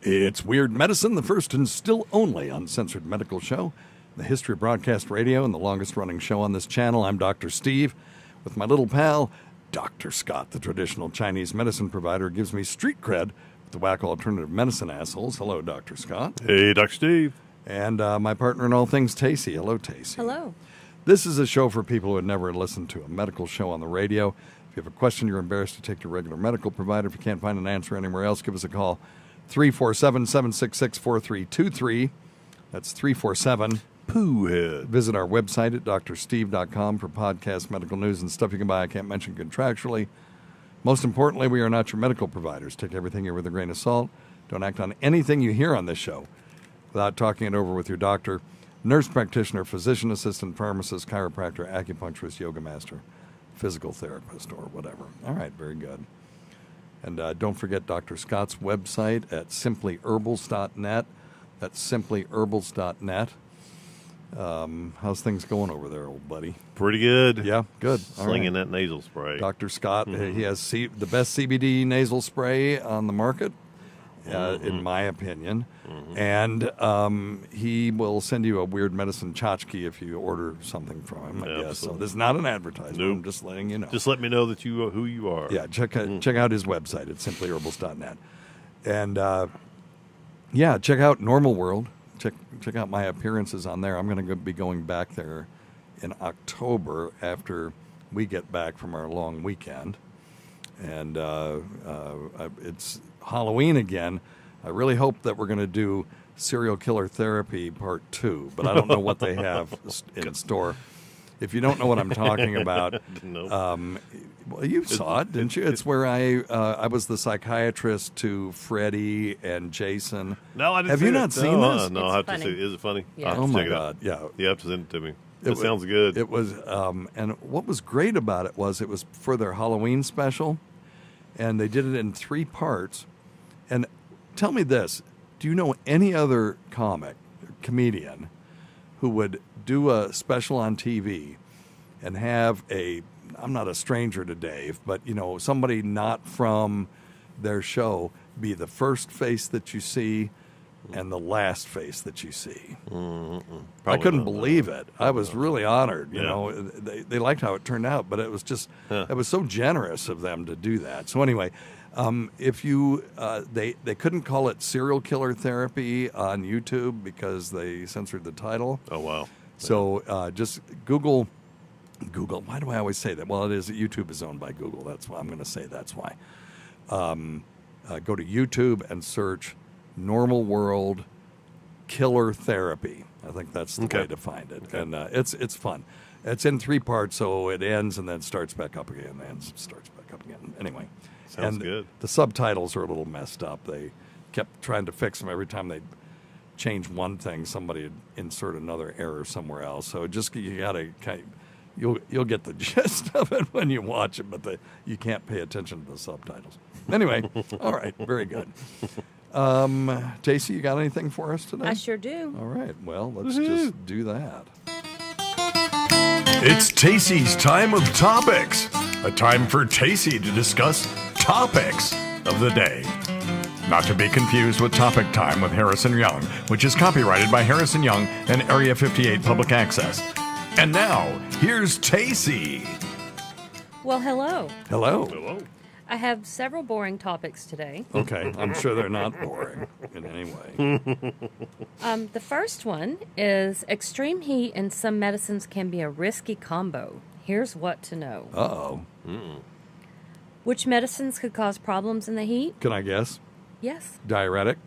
It's Weird Medicine, the first and still only uncensored medical show, the history of broadcast radio, and the longest-running show on this channel. I'm Dr. Steve, with my little pal, Dr. Scott, the traditional Chinese medicine provider, gives me street cred with the whack alternative medicine assholes. Hello, Dr. Scott. Hey, Dr. Steve. And my partner in all things, Tacey. Hello, Tacey. Hello. This is a show for people who had never listened to a medical show on the radio. If you have a question you're embarrassed to take to a regular medical provider, if you can't find an answer anywhere else, give us a call. 347-766-4323. That's 347-POOHEAD. Visit our website at drsteve.com for podcast, medical news, and stuff you can buy I can't mention contractually. Most importantly, we are not your medical providers. Take everything here with a grain of salt. Don't act on anything you hear on this show without talking it over with your doctor, nurse practitioner, physician assistant, pharmacist, chiropractor, acupuncturist, yoga master, physical therapist, or whatever. All right, very good. And don't forget Dr. Scott's website at simplyherbals.net. That's simplyherbals.net. How's things going over there, old buddy? Pretty good. Yeah, good. All Slinging right. that nasal spray. Dr. Scott, he has the best CBD nasal spray on the market, in my opinion. And he will send you a weird medicine tchotchke if you order something from him, I guess. So this is not an advertisement. Nope. I'm just letting you know. Just let me know that who you are. Yeah, check out his website at simplyherbals.net. And, check out Normal World. Check out my appearances on there. I'm going to be going back there in October after we get back from our long weekend. And it's Halloween again. I really hope that we're going to do Serial Killer Therapy Part 2, but I don't know what they have in store. If you don't know what I'm talking about, Nope. well, you saw it, didn't you? It's where I was the psychiatrist to Freddie and Jason. No, I didn't Have see you that. not seen this? No, I have It's to funny. see it. Is it funny? Yeah. I'll have Oh to my check it out. God! Yeah, You have to send it to me. That sounds good. It was, and what was great about it was for their Halloween special, and they did it in 3 parts. And tell me this: do you know any other comedian, who would do a special on TV and have I'm not a stranger to Dave, but somebody not from their show be the first face that you see and the last face that you see? I couldn't believe it. I was really honored. They liked how it turned out, but it was just it was so generous of them to do that. So anyway, if you they couldn't call it Serial Killer Therapy on YouTube because they censored the title. Oh wow! So just Google. Why do I always say that? Well, YouTube is owned by Google. That's why I'm going to say that's why. Go to YouTube and search Normal World Killer Therapy. I think that's the way to find it. Okay. And it's fun. It's in 3 parts, so it ends and then starts back up again. Starts back up again. Anyway. Sounds good. The subtitles are a little messed up. They kept trying to fix them every time they change one thing. Somebody would insert another error somewhere else. So you got to you'll get the gist of it when you watch it, but you can't pay attention to the subtitles. Anyway, all right, very good. Tacey, you got anything for us today? I sure do. All right, well, let's just do that. It's Tacey's time of topics. A time for Tacey to discuss topics of the day. Not to be confused with Topic Time with Harrison Young, which is copyrighted by Harrison Young and Area 58 Public Access. And now, here's Tacey. Well, hello. Hello. Hello. I have several boring topics today. Okay, I'm sure they're not boring in any way. The first one is extreme heat and some medicines can be a risky combo. Here's what to know. Uh-oh. Which medicines could cause problems in the heat? Can I guess? Yes. Diuretic?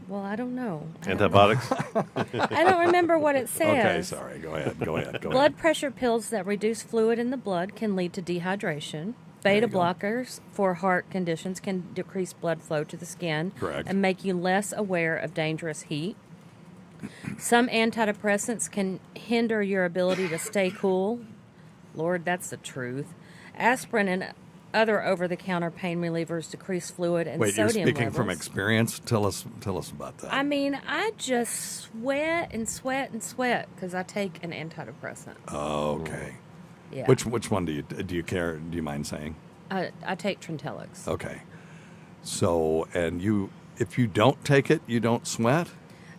Well, I don't know. Antibiotics. I don't remember what it says. Okay, sorry. Go ahead. Blood pressure pills that reduce fluid in the blood can lead to dehydration. Beta blockers for heart conditions can decrease blood flow to the skin. Correct. And make you less aware of dangerous heat. Some antidepressants can hinder your ability to stay cool. Lord, that's the truth. Aspirin and other over-the-counter pain relievers decrease fluid and Wait, sodium you're speaking levels. from experience? Tell us about that. I mean, I just sweat because I take an antidepressant. Oh, okay. Yeah. Which one do you care? Do you mind saying? I take Trintellix. Okay. So, and you if you don't take it, you don't sweat?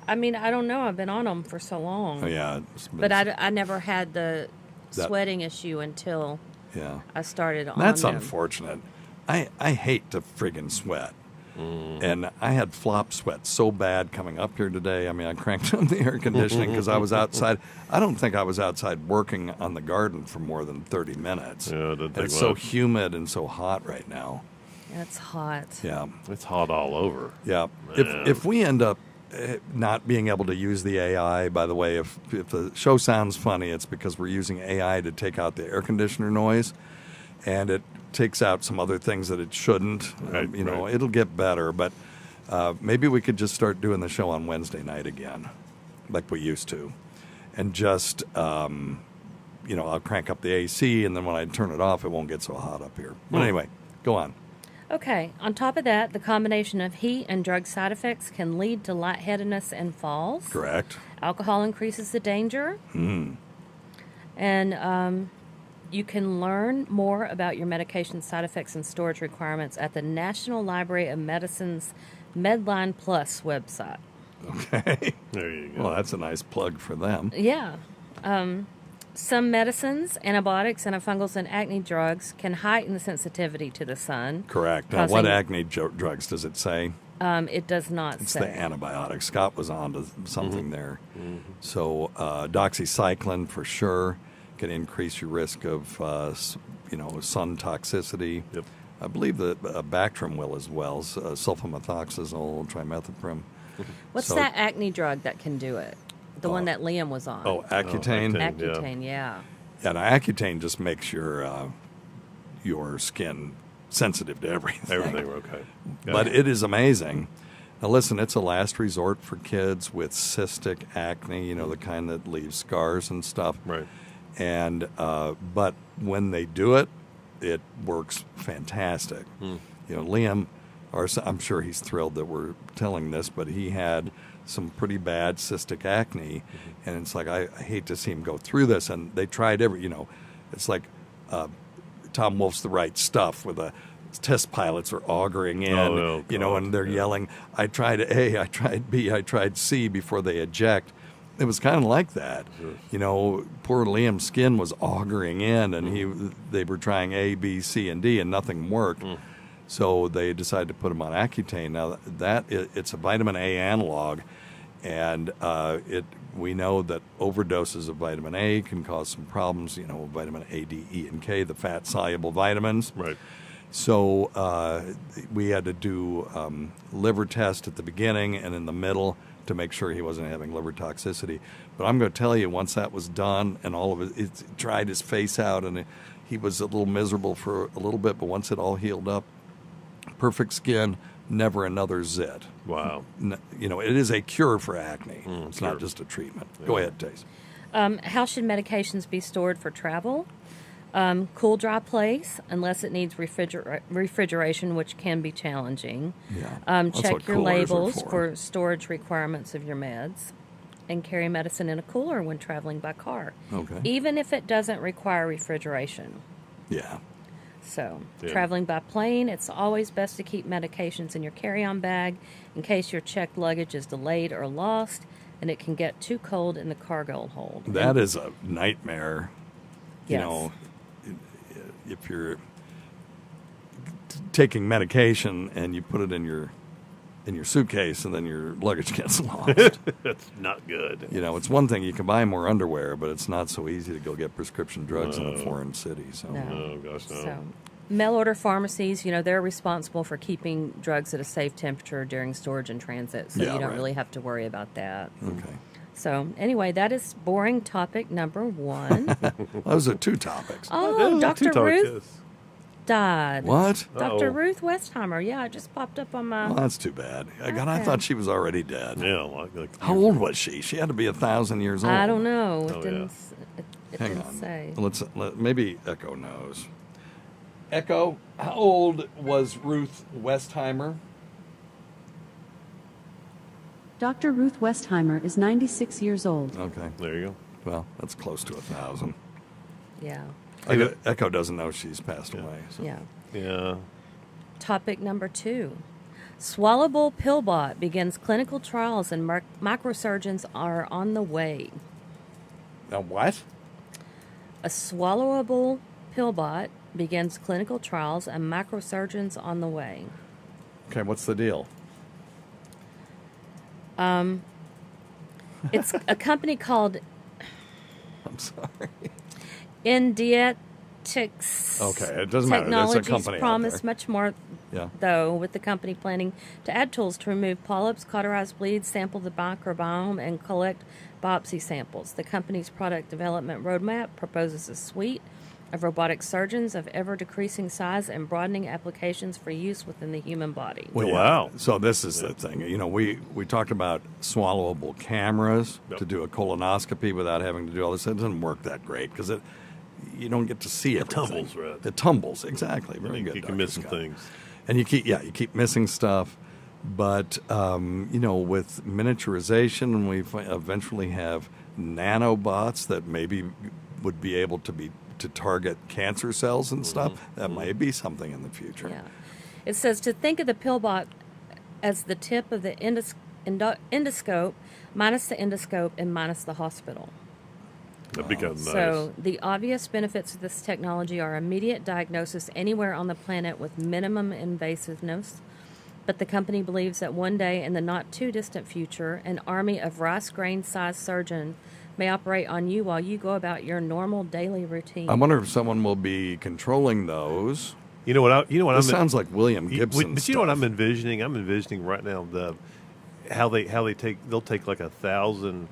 I mean, I don't know. I've been on them for so long. Oh, yeah. But I never had the That- sweating issue until Yeah. I started on That's them. unfortunate. I hate to friggin' sweat. And I had flop sweat so bad coming up here today. I mean, I cranked on the air conditioning because I was outside. I don't think I was outside working on the garden for more than 30 minutes. Yeah, it doesn't And take it's so much. humid and so hot right now. It's hot. Yeah. It's hot all over. Yeah. Man. If we end up not being able to use the AI, by the way, if the show sounds funny, it's because we're using AI to take out the air conditioner noise, and it takes out some other things that it shouldn't. Right, You know, right. it'll get better, but maybe we could just start doing the show on Wednesday night again, like we used to, and just I'll crank up the AC, and then when I turn it off, it won't get so hot up here. But anyway, go on. Okay, on top of that, the combination of heat and drug side effects can lead to lightheadedness and falls. Correct. Alcohol increases the danger. And you can learn more about your medication side effects and storage requirements at the National Library of Medicine's Medline Plus website. Okay. There you go. Well, that's a nice plug for them. Yeah. Some medicines, antibiotics, antifungals, and acne drugs can heighten the sensitivity to the sun. Correct. Now, what causing- acne drugs does it say? It does not It's say. the antibiotics. Scott was on to something there. So doxycycline for sure can increase your risk of sun toxicity. Yep. I believe that Bactrim will as well. Sulfamethoxazole, trimethoprim. What's So- that acne drug that can do it? The one that Liam was on. Oh, Accutane. Accutane. Accutane, yeah. Yeah, now Accutane just makes your skin sensitive to everything. Everything okay. But it is amazing. Now, listen, it's a last resort for kids with cystic acne, the kind that leaves scars and stuff. Right. And but when they do it, it works fantastic. Liam, I'm sure he's thrilled that we're telling this, but he had some pretty bad cystic acne, and it's like I hate to see him go through this. And they tried it's like Tom Wolfe's The Right Stuff, where the test pilots are auguring in, Oh, God, and they're yeah. yelling, I tried A, I tried B, I tried C before they eject. It was kind of like that. Poor Liam's skin was auguring in, and they were trying A, B, C, and D, and nothing worked. So they decided to put him on Accutane. Now, it's a vitamin A analog, and we know that overdoses of vitamin A can cause some problems, vitamin A, D, E, and K, the fat-soluble vitamins. Right. So we had to do liver test at the beginning and in the middle to make sure he wasn't having liver toxicity. But I'm going to tell you, once that was done and all of it dried his face out, and he was a little miserable for a little bit, but once it all healed up, perfect skin, never another zit. Wow. It is a cure for acne. It's cure. not just a treatment. Go ahead, Tace. How should medications be stored for travel? Cool, dry place, unless it needs refrigeration, which can be challenging. Yeah. That's Check what your coolers are labels for. for storage requirements of your meds. And carry medicine in a cooler when traveling by car. Okay. Even if it doesn't require refrigeration. Yeah. So, Yeah. traveling by plane, it's always best to keep medications in your carry-on bag in case your checked luggage is delayed or lost, and it can get too cold in the cargo hold. That is a nightmare. Yes. If you're taking medication and you put it in your suitcase and then your luggage gets lost. That's not good. It's one thing you can buy more underwear, but it's not so easy to go get prescription drugs in a No. foreign city. So No. Oh, gosh, no. So, mail order pharmacies, they're responsible for keeping drugs at a safe temperature during storage and transit, so Yeah, you don't right. really have to worry about that. okay. So, anyway, that is boring topic number 1. Those are 2 topics. Oh, Dr. Ruth died. What? Dr. Uh-oh. Ruth Westheimer. Yeah, it just popped up on my... Well, that's too bad. God, I Okay. thought she was already dead. Yeah, like How old was she? She had to be 1,000 years old. I don't know. It Oh, didn't, yeah. it Hang didn't on. say. Maybe Echo knows. Echo, how old was Ruth Westheimer? Dr. Ruth Westheimer is 96 years old. Okay. There you go. Well, that's close to 1,000. Yeah. Echo doesn't know she's passed away. So. Yeah. Yeah. Topic number 2. Swallowable Pillbot begins clinical trials and microsurgeons are on the way. Now what? A swallowable Pillbot begins clinical trials and microsurgeons on the way. Okay, what's the deal? It's a company called I'm sorry. Indietics. Okay, it doesn't matter. There's a Technologies company out promise there. much more, Yeah. though, with the company planning to add tools to remove polyps, cauterize bleeds, sample the microbiome, and collect biopsy samples. The company's product development roadmap proposes a suite of robotic surgeons of ever-decreasing size and broadening applications for use within the human body. Well, yeah. Wow. So this is the thing. You know, we talked about swallowable cameras to do a colonoscopy without having to do all this. It doesn't work that great because you don't get to see everything. tumbles, right? It tumbles, exactly. Very good. You Dr. can miss some Scott. things. And you keep missing stuff. But you know, with miniaturization, we eventually have nanobots that maybe would be able to target cancer cells and stuff. That may be something in the future. Yeah. It says to think of the Pillbot as the tip of the endoscope, minus the endoscope and minus the hospital. That'd be kind of nice. So the obvious benefits of this technology are immediate diagnosis anywhere on the planet with minimum invasiveness. But the company believes that one day in the not too distant future, an army of rice grain sized surgeon may operate on you while you go about your normal daily routine. I wonder if someone will be controlling those. You know what? This sounds like William Gibson. But you know what stuff. I'm envisioning? I'm envisioning right now they'll take like 1,000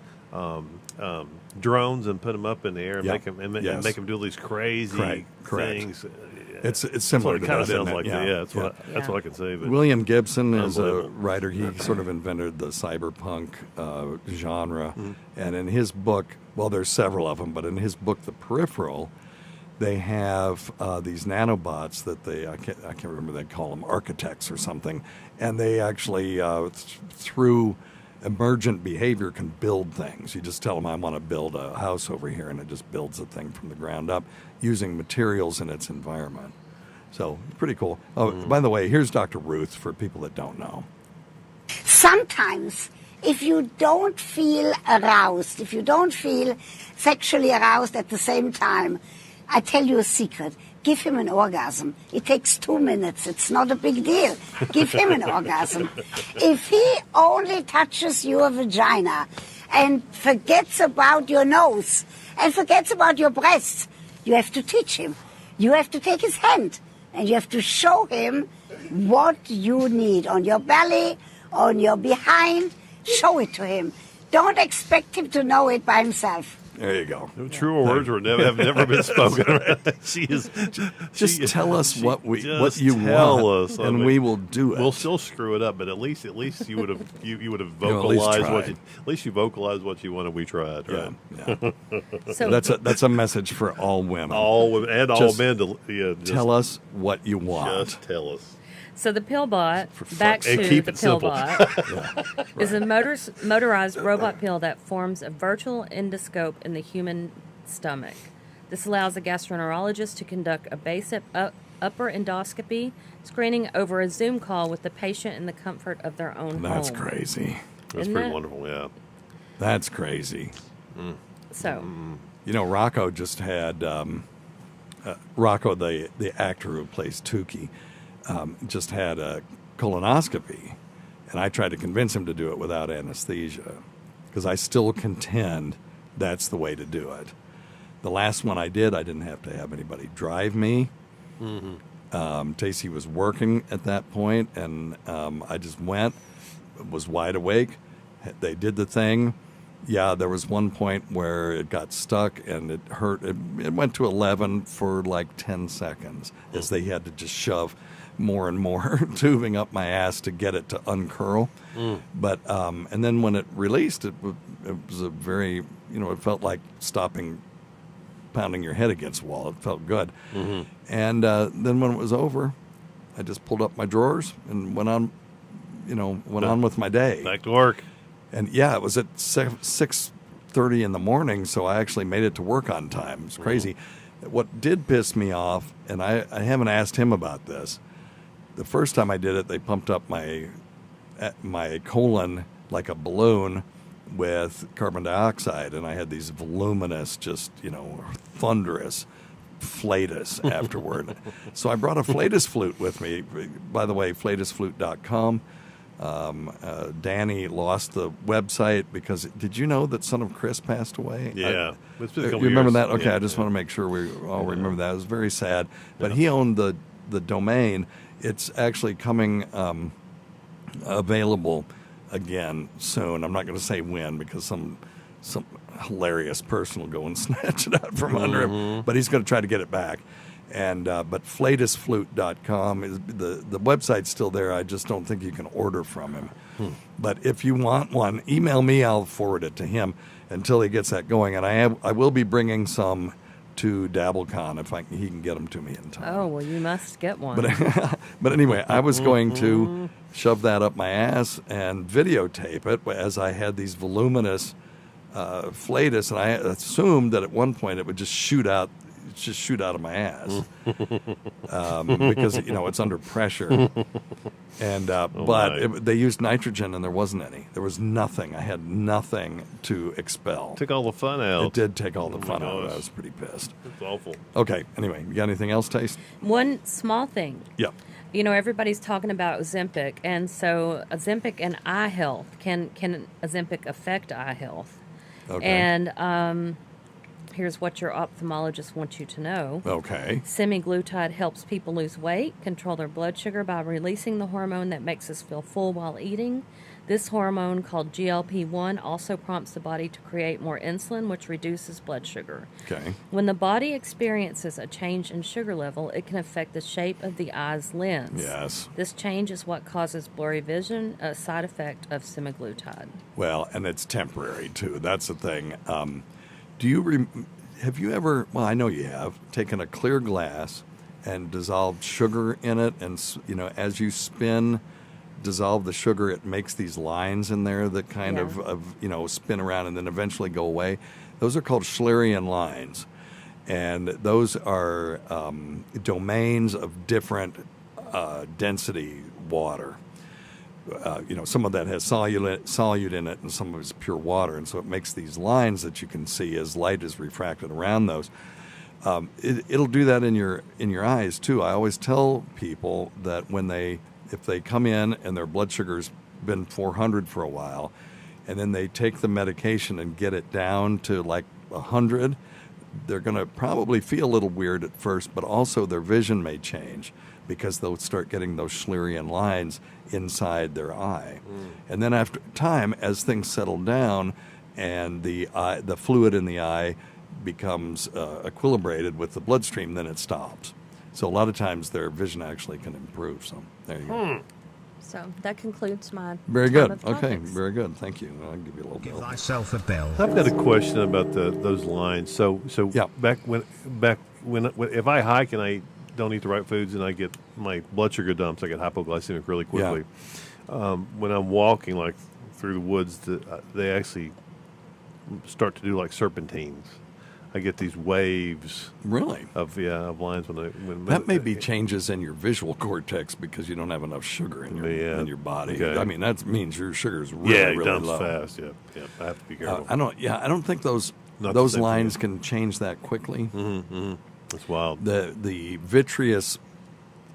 drones and put them up in the air and Yep. make them do all these crazy Correct. things. It's That's similar what to it kind that, of sounds isn't it? like. Yeah. Yeah, that's what I can say. But William Gibson is a Unbelievable. writer. He sort of invented the cyberpunk genre. Mm-hmm. And in his book, well, there's several of them, but in his book, The Peripheral, they have these nanobots that I can't remember, they call them architects or something. And they actually, through emergent behavior, can build things. You just tell them, I want to build a house over here, and it just builds a thing from the ground up using materials in its environment. So, pretty cool. Oh, by the way, here's Dr. Ruth for people that don't know. Sometimes, if you don't feel aroused, if you don't feel sexually aroused at the same time, I tell you a secret. Give him an orgasm. It takes 2 minutes. It's not a big deal. Give him an orgasm. If he only touches your vagina and forgets about your nose and forgets about your breasts, you have to teach him. You have to take his hand and you have to show him what you need on your belly, on your behind. Show it to him. Don't expect him to know it by himself. There you go. truer words have never been spoken. Right? Just tell us what you tell want, us, and we will do it. We'll still screw it up, but at least you would have you would have at least vocalized what tried. at least you vocalized what you wanted. We tried, right? Yeah. So That's a message for all women. All women and all Just men to Tell us what you want. Just tell us. So the Pillbot, back and to keep the it simple. Pillbot, is a motorized robot pill that forms a virtual endoscope in the human stomach. This allows a gastroenterologist to conduct a basic upper endoscopy screening over a Zoom call with the patient in the comfort of their own That's home. crazy. That's Isn't pretty it? wonderful. Yeah. That's crazy. So, You know, Rocco just had Rocco, the actor who plays Tukey, just had a colonoscopy, and I tried to convince him to do it without anesthesia because I still contend that's the way to do it. The last one I did, I didn't have to have anybody drive me. Tacey was working at that point, and I just went, was wide awake. They did the thing. Yeah, there was one point where it got stuck and it hurt. It went to 11 for like 10 seconds as they had to just shove more and more tubing up my ass to get it to uncurl. But and then when it released, it was a very, it felt like pounding your head against a wall. It felt good. And then when it was over, I just pulled up my drawers and went on with my day. Back to work. And yeah, it was at 6:30 in the morning, so I actually made it to work on time. It was crazy. What did piss me off, and I haven't asked him about this, the first time I did it, they pumped up my colon like a balloon with carbon dioxide, and I had these voluminous, just, thunderous flatus afterward. So I brought a flatus flute with me. By the way, flatusflute.com. Danny lost the website because, did you know that Son of Chris passed away? Yeah. It's been a couple you remember years. that? Okay, Yeah, I just want to make sure we all remember that. It was very sad. But he owned the domain. It's actually coming available again soon. I'm not going to say when, because some hilarious person will go and snatch it out from under him. But he's going to try to get it back. And but flatusflute.com is the website's still there. I just don't think you can order from him. But if you want one, email me. I'll forward it to him until he gets that going. And I will be bringing some to DabbleCon if he can get them to me in time. Oh, well, you must get one. But anyway, I was going to shove that up my ass and videotape it as I had these voluminous flatus, and I assumed that at one point it would just shoot out of my ass because it's under pressure. And they used nitrogen, and there wasn't any. There was nothing. I had nothing to expel. Took all the fun out. It did take all the fun out. gosh. I was pretty pissed. It's awful. Okay. Anyway, you got anything else, Taste? One small thing. Yep. Everybody's talking about Ozempic, and so Ozempic and eye health. Can Ozempic affect eye health? Okay. And here's what your ophthalmologist wants you to know. Okay. Semaglutide helps people lose weight, control their blood sugar by releasing the hormone that makes us feel full while eating. This hormone, called GLP-1, also prompts the body to create more insulin, which reduces blood sugar. Okay. When the body experiences a change in sugar level, it can affect the shape of the eye's lens. Yes. This change is what causes blurry vision, a side effect of semaglutide. Well, and it's temporary too. That's the thing. Have you ever? Well, I know you have taken a clear glass and dissolved sugar in it, and as you dissolve the sugar, it makes these lines in there that kind of spin around and then eventually go away. Those are called Schlieren lines, and those are domains of different density water. Some of that has solute in it, and some of it's pure water, and so it makes these lines that you can see as light is refracted around those. It'll do that in your eyes too. I always tell people that if they come in and their blood sugar's been 400 for a while, and then they take the medication and get it down to like 100, they're going to probably feel a little weird at first, but also their vision may change because they'll start getting those Schlieren lines inside their eye. And then after time, as things settle down and the fluid in the eye becomes equilibrated with the bloodstream, then it stops. So a lot of times their vision actually can improve. So there you go. So that concludes my Very time good. of Okay, topics. very good. Thank you. I'll give you a little Give bell. thyself a bell. I've got a question about those lines. So Yeah. back when if I hike and I don't eat the right foods and I get my blood sugar dumps, I get hypoglycemic really quickly. When I'm walking like through the woods, they actually start to do like serpentines. I get these waves Really? of lines when That may be changes in your visual cortex because you don't have enough sugar in your body. Okay. I mean, that means your sugar's really, it really dumps low. fast. Yeah, I have to be careful. I don't think those Not the same lines thing. can change that quickly. It's wild. The vitreous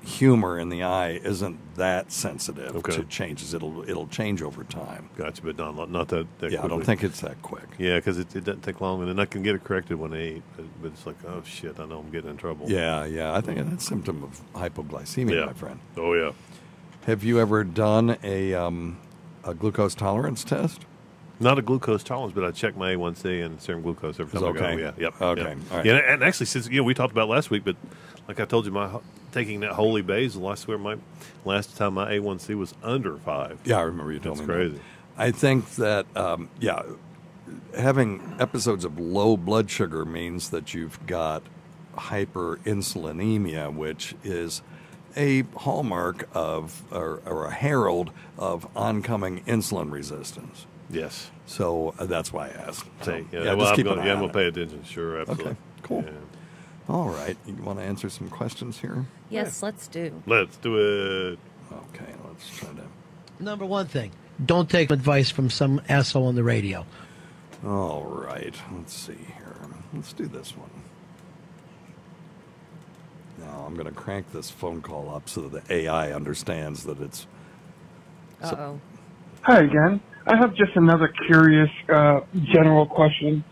humor in the eye isn't that sensitive to changes. It'll change over time. Gotcha, but not that quickly. I don't think it's that quick. Yeah, because it doesn't take long, and then I can get it corrected when I eat. But it's like, oh shit, I know I'm getting in trouble. Yeah. I think that's a symptom of hypoglycemia, my friend. Oh yeah. Have you ever done a glucose tolerance test? Not a glucose tolerance, but I check my A1C and serum glucose every time It's I okay. go. Yeah, yep. Okay, Yep. all right. Yeah, and actually, since we talked about last week, but like I told you, taking that holy basil, I swear, last time my A1C was under 5. Yeah, I remember you told That's me. crazy. That. I think that having episodes of low blood sugar means that you've got hyperinsulinemia, which is a hallmark of or a herald of oncoming insulin resistance. Yes. So that's why I asked. So, I'm just keep an eye going on to it. pay attention. Sure, absolutely. Okay, cool. Yeah. All right. You want to answer some questions here? Yes, let's do. Let's do it. Okay, let's try to. Number one thing, don't take advice from some asshole on the radio. All right. Let's see here. Let's do this one. Now, I'm going to crank this phone call up so that the AI understands that it's... Uh-oh. Hi again. I have just another curious general question.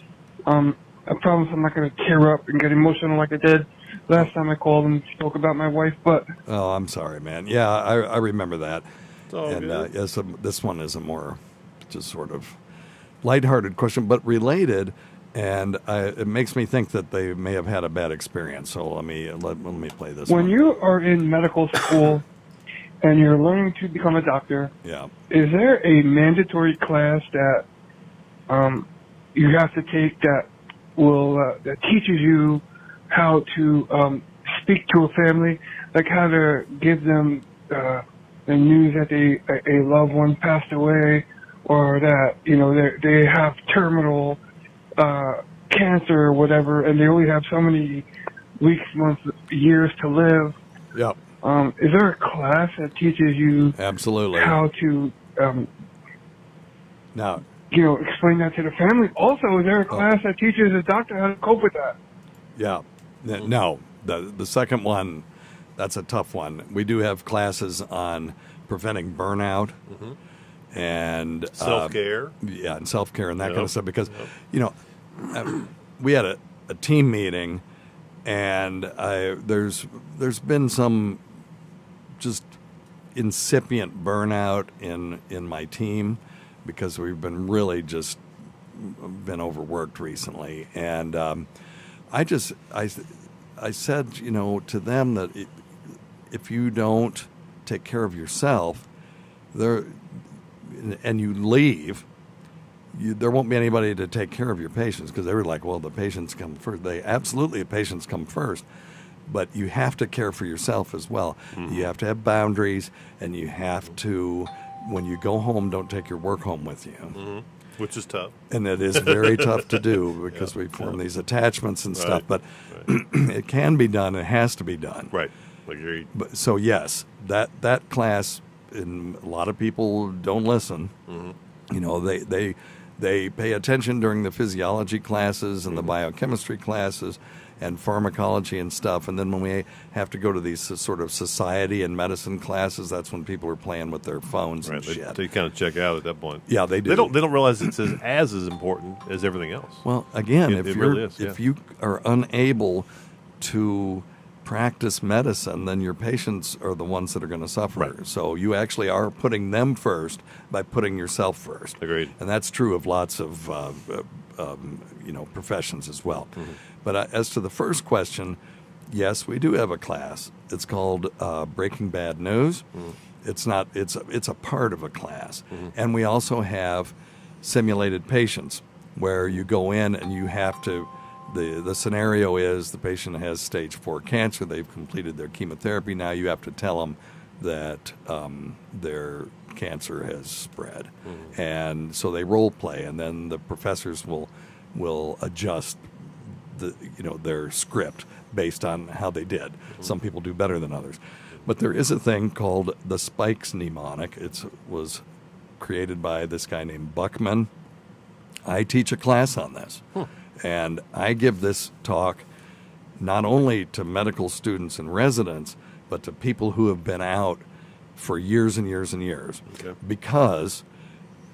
I promise I'm not going to tear up and get emotional like I did last time I called and spoke about my wife, but... Oh, I'm sorry, man. Yeah, I remember that. It's all And good. yes, this one is a more just sort of lighthearted question, but related, and it makes me think that they may have had a bad experience. So let me play this When one. you are in medical school and you're learning to become a doctor, Yeah. is there a mandatory class that you have to take that that teaches you how to speak to a family, like how to give them the news that a loved one passed away, or that they have terminal cancer or whatever, and they only have so many weeks, months, years to live? Yep. Is there a class that teaches you Absolutely. how to Now, explain that to the family? Also, is there a class that teaches a doctor how to cope with that? yeah. No, the second one, that's a tough one. We do have classes on preventing burnout and Self-care. yeah, and self-care and that Yep. kind of stuff. Because, we had a team meeting, and there's been some just incipient burnout in my team because we've been really just been overworked recently, and I said to them that if you don't take care of yourself, and you leave, there won't be anybody to take care of your patients, because they were like, well, the patients come first. The patients come first, but you have to care for yourself as well. Mm-hmm. You have to have boundaries, and you have to, when you go home, don't take your work home with you. Mm-hmm. Which is tough. And it is very tough to do because we form these attachments and stuff, but it can be done. It has to be done. Right. Agreed. But, so yes, that class, and a lot of people don't listen. Mm-hmm. They pay attention during the physiology classes and the biochemistry classes and pharmacology and stuff. And then when we have to go to these sort of society and medicine classes, that's when people are playing with their phones and shit. They kind of check out at that point. Yeah, they do. They don't realize it's as important as everything else. Well, again, It really is, yeah. if you are unable to practice medicine, then your patients are the ones that are going to suffer. Right. So you actually are putting them first by putting yourself first. Agreed. And that's true of lots of professions as well. Mm-hmm. But as to the first question, yes, we do have a class. It's called Breaking Bad News. Mm-hmm. It's a part of a class. Mm-hmm. And we also have simulated patients where you go in and you have to. The scenario is the patient has stage 4 cancer. They've completed their chemotherapy. Now you have to tell them that their cancer has spread. Mm-hmm. And so they role play, and then the professors will adjust their script based on how they did. Mm-hmm. Some people do better than others. But there is a thing called the Spikes mnemonic. It was created by this guy named Buckman. I teach a class on this. And I give this talk not only to medical students and residents, but to people who have been out for years and years and years, because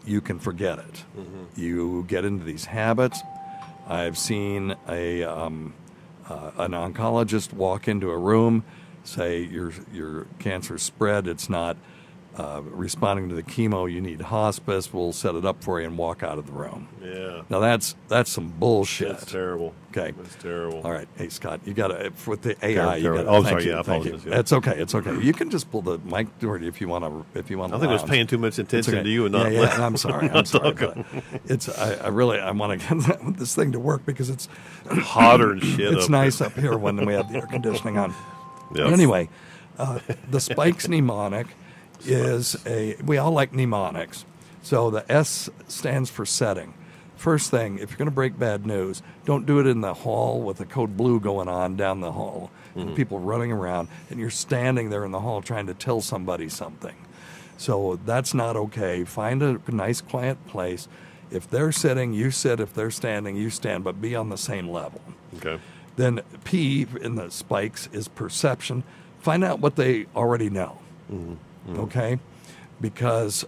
you can forget it. Mm-hmm. You get into these habits. I've seen an oncologist walk into a room, say your cancer spread, it's not responding to the chemo, you need hospice, we'll set it up for you, and walk out of the room. Yeah. Now that's some bullshit. That's terrible. Okay. That's terrible. All right. Hey, Scott, you got to, with the AI, you got to. Oh, thank sorry. you, Yeah, I thank you. apologize. Yeah. It's okay. It's okay. You can just pull the mic toward you if you want to. I think I was paying too much attention to you and not. Yeah, I'm sorry. I'm sorry. But it's. I want to get this thing to work because it's hotter and shit. It's nice up here when we have the air conditioning on. Yes. Anyway, the Spikes mnemonic is we all like mnemonics. So the S stands for setting. first thing, if you're going to break bad news, don't do it in the hall with the code blue going on down the hall, and people running around, and you're standing there in the hall trying to tell somebody something. So that's not okay. Find a nice, quiet place. If they're sitting, you sit. If they're standing, you stand, but be on the same level. Okay. Then P in the spikes is perception. Find out what they already know. Okay? Because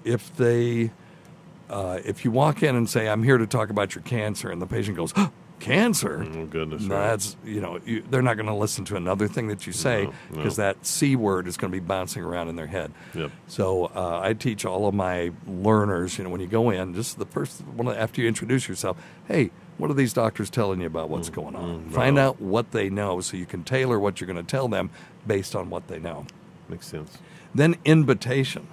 if you walk in and say, I'm here to talk about your cancer, and the patient goes, oh, cancer? Oh, goodness. No, Right. that's, they're not going to listen to another thing that you say because that C word is going to be bouncing around in their head. Yep. So I teach all of my learners, when you go in, just the first one, after you introduce yourself, hey, what are these doctors telling you about what's going on? Find out what they know so you can tailor what you're going to tell them based on what they know. Makes sense. Then invitation.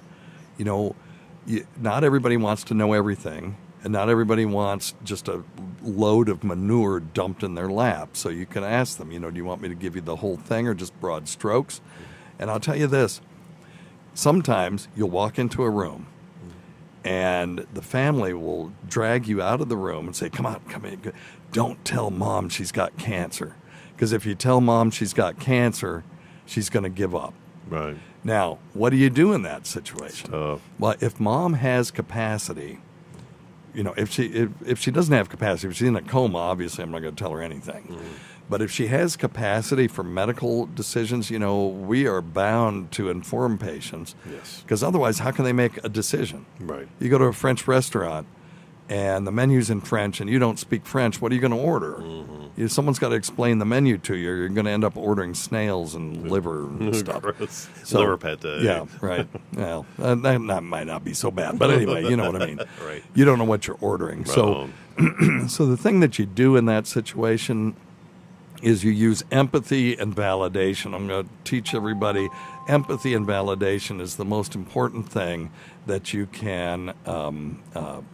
Not everybody wants to know everything, and not everybody wants just a load of manure dumped in their lap. So you can ask them, do you want me to give you the whole thing or just broad strokes? And I'll tell you this. Sometimes you'll walk into a room, and the family will drag you out of the room and say, come on, come in. Don't tell Mom she's got cancer. Because if you tell Mom she's got cancer, she's going to give up. Right. Now, what do you do in that situation? Tough. Well, if Mom has capacity, if she doesn't have capacity, if she's in a coma, obviously I'm not going to tell her anything. But if she has capacity for medical decisions, we are bound to inform patients. Yes. Because otherwise, how can they make a decision? Right. You go to a French restaurant, and the menu's in French, and you don't speak French. What are you going to order? Someone's got to explain the menu to you. You're going to end up ordering snails and liver and stuff. Gross. So, Liver pate. Yeah, right. Well, that might not be so bad, but anyway, you know what I mean. Right. You don't know what you're ordering. Right So on. so the thing that you do in that situation is you use empathy and validation. I'm going to teach everybody empathy and validation is the most important thing that you can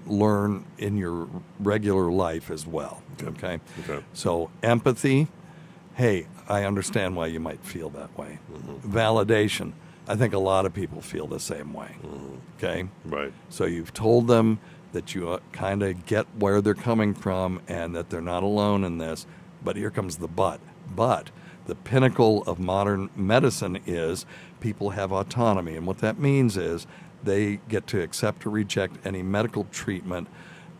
learn in your regular life as well. Okay? So empathy, hey, I understand why you might feel that way. Validation, I think a lot of people feel the same way. Okay? Right. So you've told them that you kind of get where they're coming from and that they're not alone in this. But here comes the but. But the pinnacle of modern medicine is people have autonomy. And what that means is they get to accept or reject any medical treatment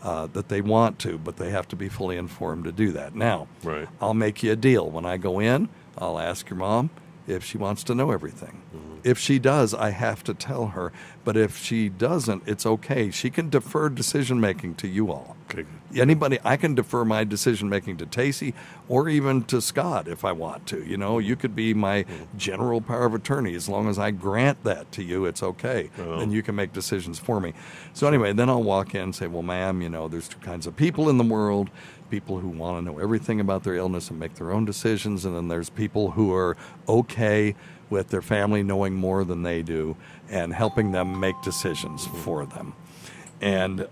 that they want to, but they have to be fully informed to do that. Now, Right. I'll make you a deal. When I go in, I'll ask your mom if she wants to know everything. If she does, I have to tell her. But if she doesn't, it's okay. She can defer decision-making to you all. Okay. Anybody, I can defer my decision-making to Tacey or even to Scott if I want to. You could be my general power of attorney. As long as I grant that to you, it's okay. Then you can make decisions for me. So anyway, then I'll walk in and say, well, ma'am, there's two kinds of people in the world. People who want to know everything about their illness and make their own decisions. And then there's people who are okay with their family knowing more than they do and helping them make decisions for them. And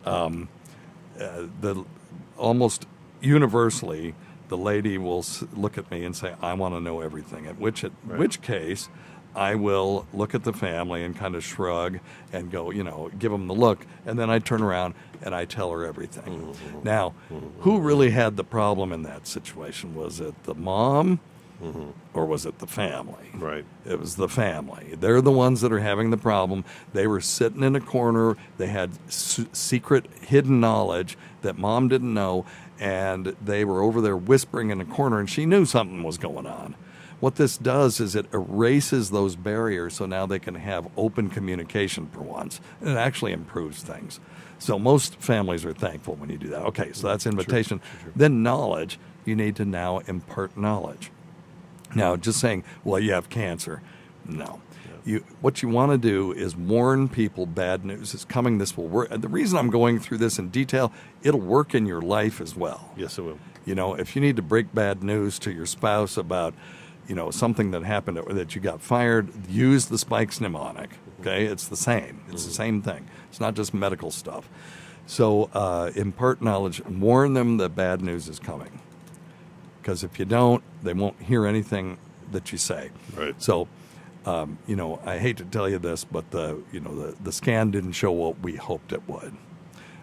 almost universally, the lady will look at me and say, I want to know everything, at which case I will look at the family and kind of shrug and go, give them the look. And then I turn around and I tell her everything. Now, who really had the problem in that situation? Was it the mom? Or was it the family? Right. It was the family. They're the ones that are having the problem. They were sitting in a corner. They had secret, hidden knowledge that mom didn't know, and they were over there whispering in a corner, and she knew something was going on. What this does is it erases those barriers so now they can have open communication for once, and it actually improves things. So most families are thankful when you do that. Okay, so that's invitation. Sure. Then knowledge, you need to now impart knowledge. Now, just saying, well, you have cancer. No. What you want to do is warn people bad news is coming. This will work. The reason I'm going through this in detail, it'll work in your life as well. Yes, it will. If you need to break bad news to your spouse about, something that happened or that you got fired, use the spikes mnemonic. Okay? It's the same. It's the same thing. It's not just medical stuff. So impart knowledge. Warn them that bad news is coming. Because if you don't, they won't hear anything that you say. Right. So, I hate to tell you this, but the scan didn't show what we hoped it would.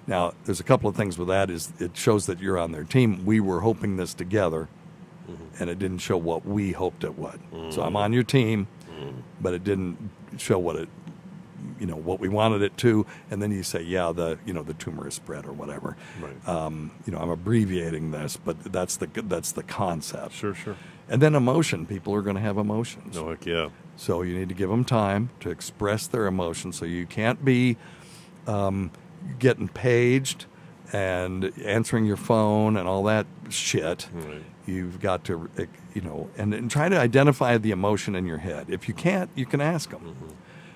Now, there's a couple of things with that. Is it shows that you're on their team. We were hoping this together, and it didn't show what we hoped it would. So I'm on your team, but it didn't show what it, what we wanted it to. And then you say, yeah, the tumor is spread or whatever. Right. I'm abbreviating this, but that's the concept. Sure. And then emotion. People are going to have emotions. Oh, heck yeah. So you need to give them time to express their emotions. So you can't be getting paged and answering your phone and all that shit. Right. You've got to, and try to identify the emotion in your head. If you can't, you can ask them.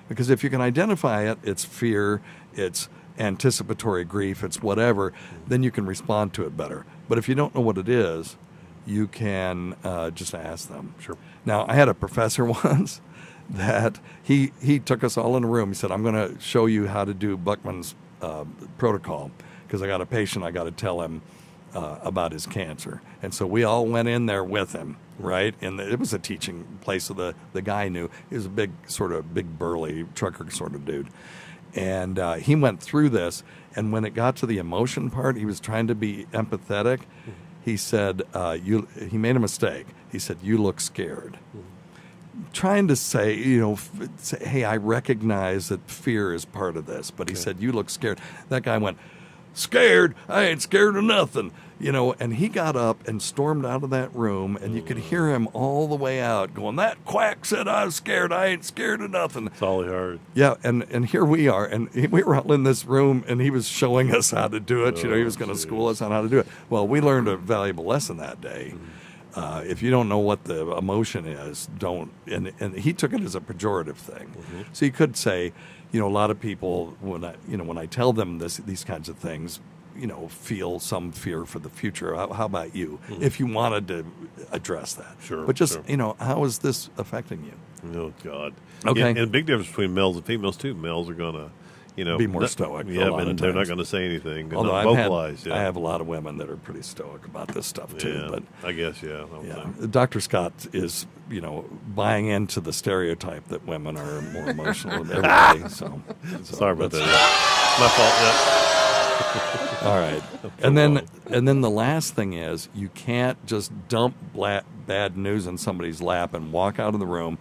Because if you can identify it, it's fear, it's anticipatory grief, it's whatever, then you can respond to it better. But if you don't know what it is, you can just ask them. Sure. Now, I had a professor once that he took us all in a room. He said, I'm going to show you how to do Buckman's protocol, because I got a patient, I got to tell him about his cancer. And so we all went in there with him, right? And it was a teaching place, so the guy knew. He was a big burly trucker sort of dude. And he went through this, and when it got to the emotion part, he was trying to be empathetic. He said, he made a mistake. He said, you look scared. Trying to say, hey, I recognize that fear is part of this. But he said, you look scared. That guy went, scared? I ain't scared of nothing. And he got up and stormed out of that room, and you could hear him all the way out going, that quack said I was scared. I ain't scared of nothing. That's all he heard. Yeah, and here we are, and we were all in this room, and he was showing us how to do it. He was going to school us on how to do it. Well, we learned a valuable lesson that day. If you don't know what the emotion is, don't. And he took it as a pejorative thing. So you could say, a lot of people when I tell them these kinds of things, feel some fear for the future. How about you? If you wanted to address that, sure. But just sure. How is this affecting you? Oh God. Okay. And a big difference between males and females too. Males are gonna. Be more stoic. Yeah, but they're not going to say anything. Although not vocalize. I have a lot of women that are pretty stoic about this stuff too. Yeah, but I guess, yeah. Dr. Scott is, buying into the stereotype that women are more emotional than everybody. So sorry about that. My fault. Yeah. All right, and then the last thing is you can't just dump bad news in somebody's lap and walk out of the room.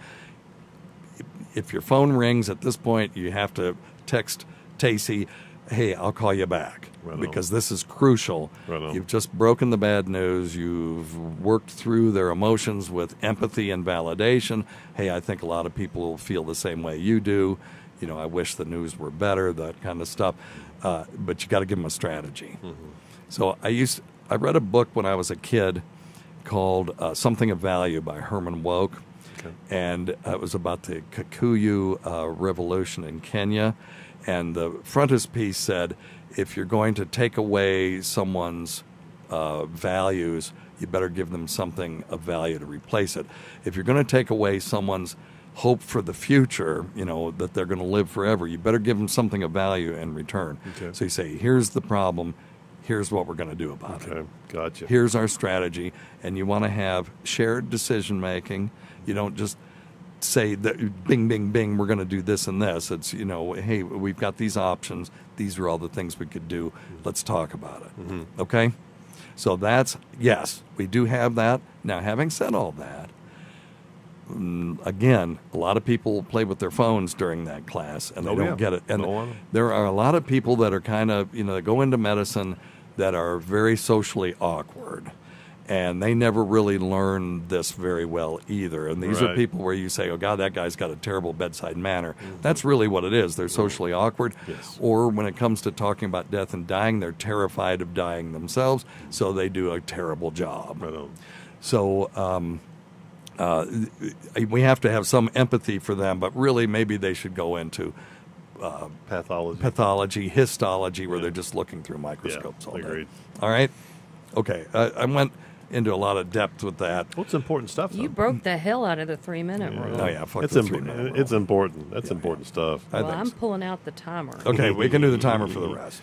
If your phone rings at this point, you have to text Tacey, hey, I'll call you back, because this is crucial. You've just broken the bad news. You've worked through their emotions with empathy and validation. Hey, I think a lot of people feel the same way you do. I wish the news were better, that kind of stuff. But you got to give them a strategy. So I read a book when I was a kid called Something of Value by Herman Wouk. Okay. And it was about the Kikuyu revolution in Kenya. And the frontispiece said, if you're going to take away someone's values, you better give them something of value to replace it. If you're going to take away someone's hope for the future, that they're going to live forever, you better give them something of value in return. Okay. So you say, here's the problem. Here's what we're going to do about it. Gotcha. Here's our strategy. And you want to have shared decision-making. You don't just say that bing, bing, bing, we're going to do this and this. It's, hey, we've got these options. These are all the things we could do. Let's talk about it. Okay? So yes, we do have that. Now, having said all that, again, a lot of people play with their phones during that class, and they don't get it. And there are a lot of people that are kind of, that go into medicine that are very socially awkward. And they never really learn this very well either. And these are people where you say, oh, God, that guy's got a terrible bedside manner. That's really what it is. They're socially awkward. Yes. Or when it comes to talking about death and dying, they're terrified of dying themselves, so they do a terrible job. So we have to have some empathy for them, but really maybe they should go into pathology, histology, where they're just looking through microscopes all day. Agreed. All right? Okay. I went into a lot of depth with that. What's important stuff, though? You broke the hell out of the 3-minute rule. Oh, yeah, fuck the 3-minute rule. It's important. That's important stuff. Well, I'm pulling out the timer. Okay, we can do the timer for the rest.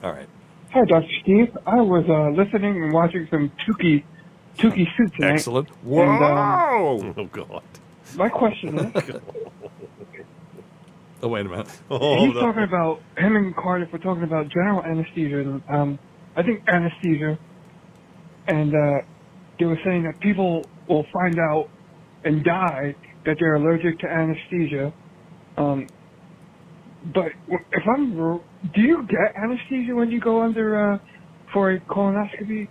All right. Hi, Dr. Steve. I was listening and watching some Tukey Suit tonight. Excellent. Whoa! Oh, God. My question is, Oh, wait a minute. He's talking about, him and Cardiff were talking about general anesthesia, and I think anesthesia, and they were saying that people will find out and die that they're allergic to anesthesia. But if do you get anesthesia when you go under for a colonoscopy?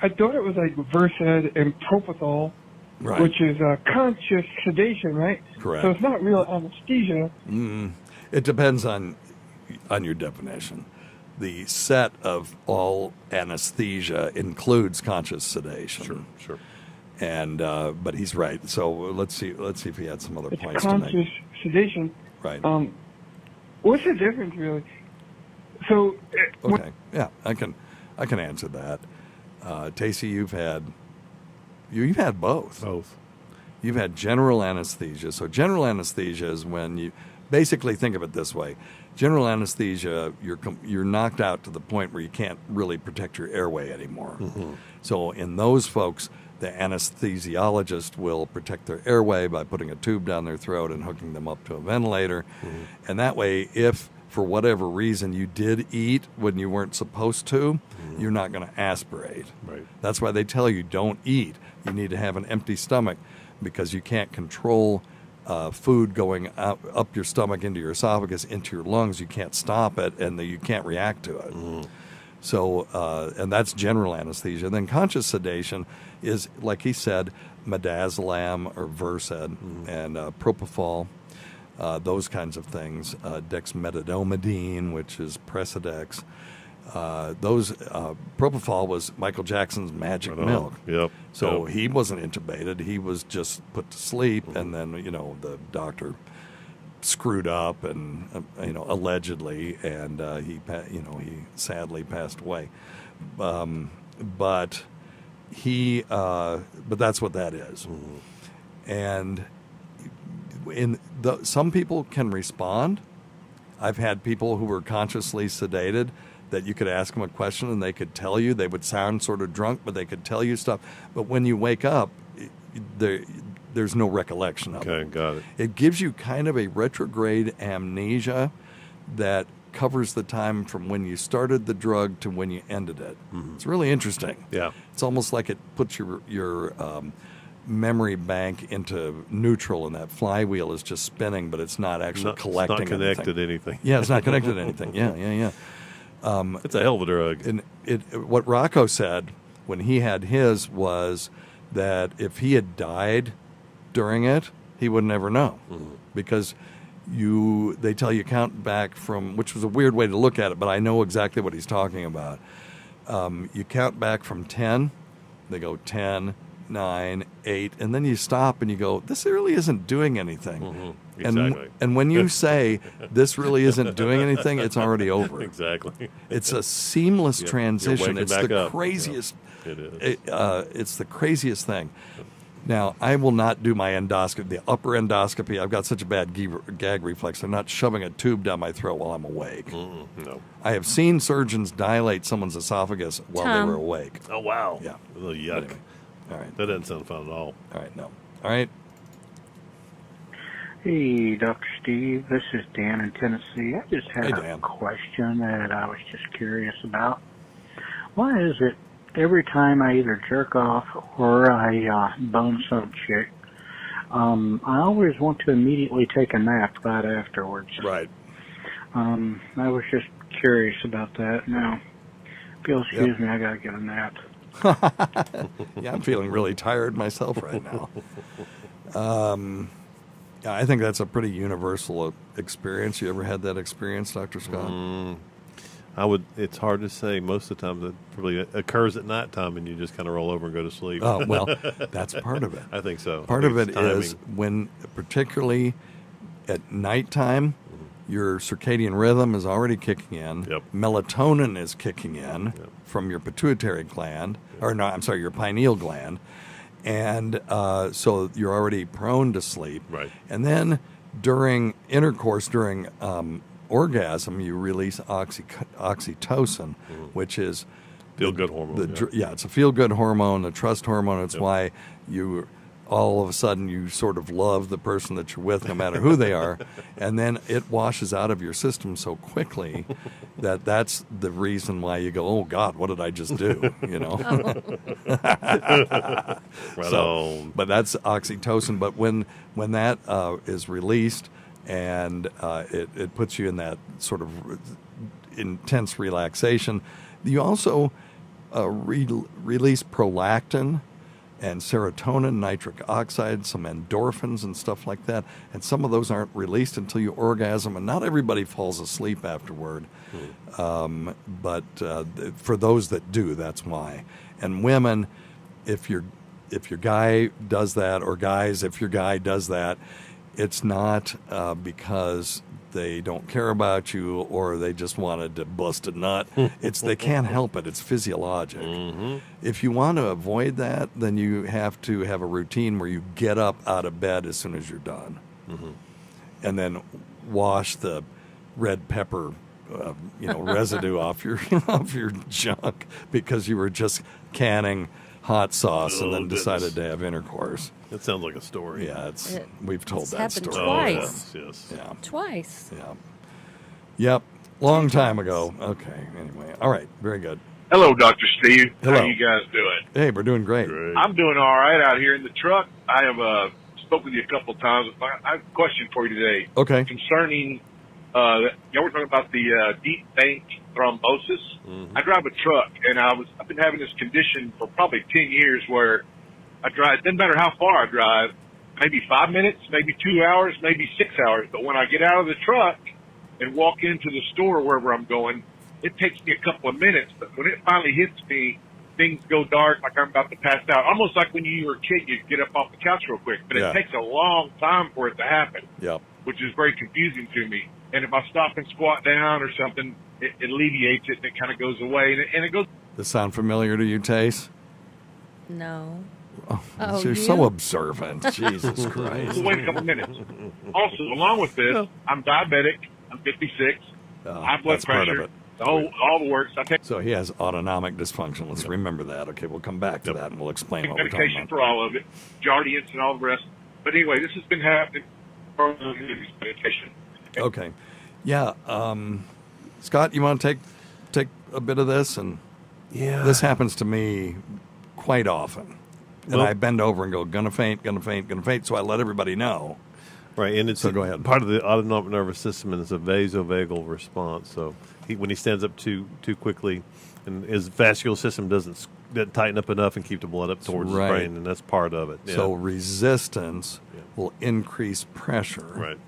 I thought it was like Versed and Propofol, Right. which is conscious sedation, right? Correct. So it's not real anesthesia. It depends on your definition. The set of all anesthesia includes conscious sedation. Sure. And but he's right. So let's see if he had some other It's points to make. conscious sedation. Right. What's the difference, really? So Okay. Yeah, I can answer that. Tacey, you've had both. Both. You've had general anesthesia. So general anesthesia is when you basically think of it this way. General anesthesia, you're knocked out to the point where you can't really protect your airway anymore. So in those folks, the anesthesiologist will protect their airway by putting a tube down their throat and hooking them up to a ventilator. And that way, if for whatever reason you did eat when you weren't supposed to, you're not going to aspirate. Right. That's why they tell you don't eat. You need to have an empty stomach because you can't control food going up your stomach into your esophagus, into your lungs. You can't stop it, and you can't react to it. So, and that's general anesthesia. Then conscious sedation is, like he said, midazolam or Versed and Propofol, those kinds of things. Dexmedetomidine, which is Precedex. Propofol was Michael Jackson's magic milk. Yep. So he wasn't intubated. He was just put to sleep, and then the doctor screwed up, and allegedly, and he sadly passed away. But that's what that is. And some people can respond. I've had people who were consciously sedated that you could ask them a question and they could tell you. They would sound sort of drunk, but they could tell you stuff. But when you wake up, there's no recollection of it. Okay, got it. It gives you kind of a retrograde amnesia that covers the time from when you started the drug to when you ended it. It's really interesting. Yeah. It's almost like it puts your memory bank into neutral, and that flywheel is just spinning, but it's not actually collecting. It's not connected to anything. Yeah, it's not connected to anything. Yeah. It's a hell of a drug. And what Rocco said when he had his was that if he had died during it, he would never know, because they tell you count back from, which was a weird way to look at it, but I know exactly what he's talking about. You count back from 10. They go 10, 9, 8, and then you stop and you go, this really isn't doing anything. Exactly. And when you say this really isn't doing anything, it's already over. Exactly. It's a seamless transition. waking It's back the up. craziest. It is. It's the craziest thing. Now, I will not do my endoscopy, the upper endoscopy. I've got such a bad gag reflex. I'm not shoving a tube down my throat while I'm awake. No. I have seen surgeons dilate someone's esophagus while Tom. they were awake. Oh, wow. Yeah. Oh, yuck. Anyway. All right. That doesn't sound fun at all. All right. No. All right. Hey, Dr. Steve. This is Dan in Tennessee. I just had Hey, a Dan. question that I was just curious about. Why is it every time I either jerk off or I bone some chick, I always want to immediately take a nap right afterwards? Right. I was just curious about that. Now, if you'll excuse me, I got to get a nap. Yeah, I'm feeling really tired myself right now. Yeah, I think that's a pretty universal experience. You ever had that experience, Dr. Scott? It's hard to say. Most of the time that probably occurs at nighttime and you just kind of roll over and go to sleep. Oh, well, that's part of it. I think so. Part of it It's timing. is when, particularly at nighttime, your circadian rhythm is already kicking in. Yep. Melatonin is kicking in from your pituitary gland, your pineal gland. And so you're already prone to sleep. Right. And then during intercourse, during orgasm, you release oxytocin, which is Feel-good hormone. it's a feel-good hormone, a trust hormone. It's why you all of a sudden you sort of love the person that you're with, no matter who they are, and then it washes out of your system so quickly that that's the reason why you go, oh God, what did I just do? You know. But that's oxytocin. But when that is released and it puts you in that sort of intense relaxation, you also release prolactin and serotonin, nitric oxide, some endorphins and stuff like that. And some of those aren't released until you orgasm, and not everybody falls asleep afterward. But for those that do, that's why. And women, if your guy does that, or guys, if your guy does that, it's not because they don't care about you or they just wanted to bust a nut. It's they can't help it. It's physiologic. If you want to avoid that, then you have to have a routine where you get up out of bed as soon as you're done, and then wash the red pepper, residue off your junk because you were just canning hot sauce and then decided to have intercourse. That sounds like a story. Yeah, we've told that story. Twice. Yes. Yeah. Twice. Yeah. Yep. Long time ago. Okay. Anyway. All right. Very good. Hello, Dr. Steve. Hello. How you guys doing? Hey, we're doing great. I'm doing all right out here in the truck. I have spoke with you a couple of times. I have a question for you today. Okay. Concerning, y'all were talking about the deep vein thrombosis. I drive a truck, and I've been having this condition for probably 10 years where I drive, it doesn't matter how far I drive, maybe 5 minutes, maybe 2 hours, maybe 6 hours. But when I get out of the truck and walk into the store wherever I'm going, it takes me a couple of minutes. But when it finally hits me, things go dark, like I'm about to pass out. Almost like when you were a kid, you'd get up off the couch real quick. But it takes a long time for it to happen, which is very confusing to me. And if I stop and squat down or something, it alleviates it and it kind of goes away. And it goes. Does this sound familiar to you, Tace? No. Oh, you're so observant. Jesus Christ. Wait a couple of minutes. Also, along with this, I'm diabetic. I'm 56. High blood that's part pressure. of it. All the works. I take So he has autonomic dysfunction. Let's remember that. Okay, we'll come back to that and we'll explain what we're talking medication about. for all of it, Jardiance and all the rest. But anyway, this has been happening for medication. Okay. Yeah. Scott, you want to take a bit of this? And this happens to me quite often. And I bend over and go, gonna faint. So I let everybody know. Right, and it's go ahead. Part of the autonomic nervous system, and it's a vasovagal response. So when he stands up too quickly, and his vascular system doesn't tighten up enough and keep the blood up towards his brain, and that's part of it. Yeah. So resistance will increase pressure. Right.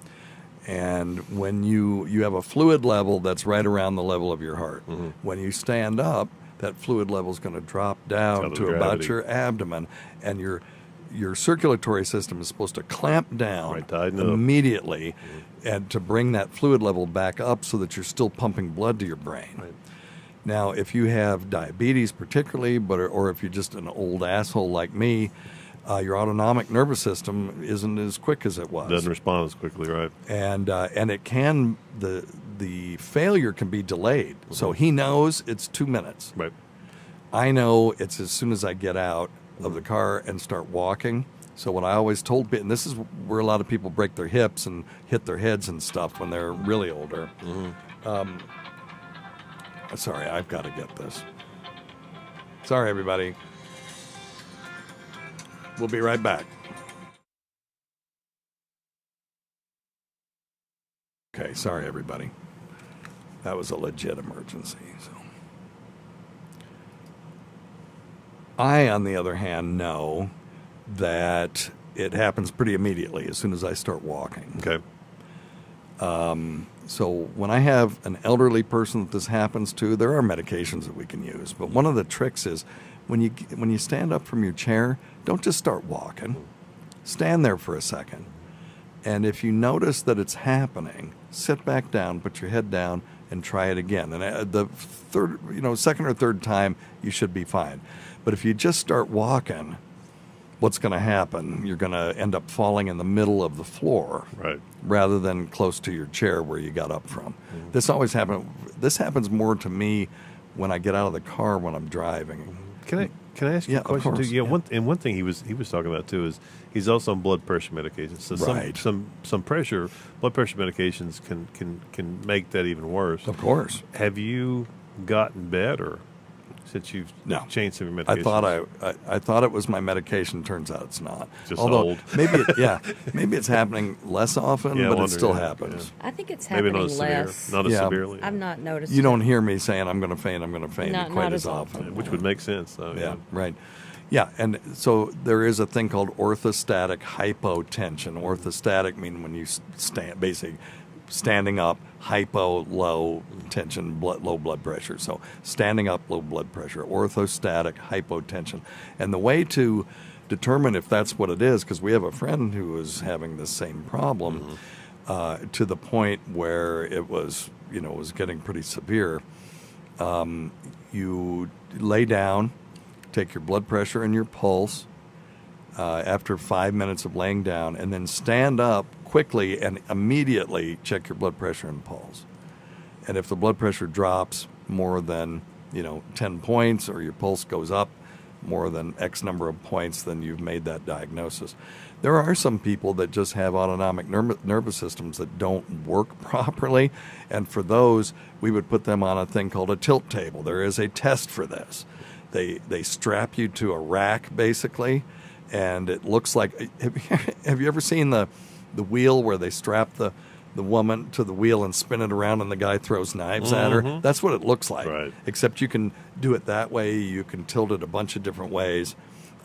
And when you have a fluid level that's right around the level of your heart, when you stand up, that fluid level is going to drop down to about your abdomen, and your circulatory system is supposed to clamp down immediately and to bring that fluid level back up so that you're still pumping blood to your brain. Right. Now, if you have diabetes particularly, or if you're just an old asshole like me, your autonomic nervous system isn't as quick as it was. Doesn't respond as quickly, right? And it can, the failure can be delayed. So he knows it's 2 minutes. Right. I know it's as soon as I get out of the car and start walking. So what I always told people, and this is where a lot of people break their hips and hit their heads and stuff when they're really older. Sorry, I've got to get this. Sorry, everybody. We'll be right back. Okay, sorry, everybody. That was a legit emergency. So, I, on the other hand, know that it happens pretty immediately as soon as I start walking. Okay. So when I have an elderly person that this happens to, there are medications that we can use. But one of the tricks is when you stand up from your chair, don't just start walking. Stand there for a second. And if you notice that it's happening, sit back down, put your head down, and try it again. And the second or third time, you should be fine. But if you just start walking, what's going to happen? You're going to end up falling in the middle of the floor, right, rather than close to your chair where you got up from. This always happens. This happens more to me when I get out of the car when I'm driving. Can Can I ask you Yeah, a question of course, too? Yeah, yeah. one thing he was talking about too is he's also on blood pressure medications. So Right. some blood pressure medications can make that even worse. Of course. Have you gotten better since you've No. changed some of your medications? I thought it was my medication. Turns out it's not. Just Although old. maybe it's happening less often, Yeah, I but it wonder, still yeah, happens. I think it's Maybe happening not as less. severe. Not as Yeah. severely. I've not noticed. You it. don't hear me saying I'm going to faint Not quite as as often. often. Which would make sense, though. Yeah, right. Yeah, and so there is a thing called orthostatic hypotension. Orthostatic meaning when you stand, basically standing up, hypo, low tension, low blood pressure. So standing up, low blood pressure, orthostatic hypotension. And the way to determine if that's what it is, because we have a friend who is having the same problem to the point where it was, was getting pretty severe. You lay down, take your blood pressure and your pulse after 5 minutes of laying down, and then stand up quickly and immediately check your blood pressure and pulse. And if the blood pressure drops more than 10 points, or your pulse goes up more than X number of points, then you've made that diagnosis. There are some people that just have autonomic nervous systems that don't work properly, and for those, we would put them on a thing called a tilt table. There is a test for this. They strap you to a rack, basically, and it looks like... Have you ever seen the wheel where they strap the woman to the wheel and spin it around and the guy throws knives at her? That's what it looks like. Right. Except you can do it that way. You can tilt it a bunch of different ways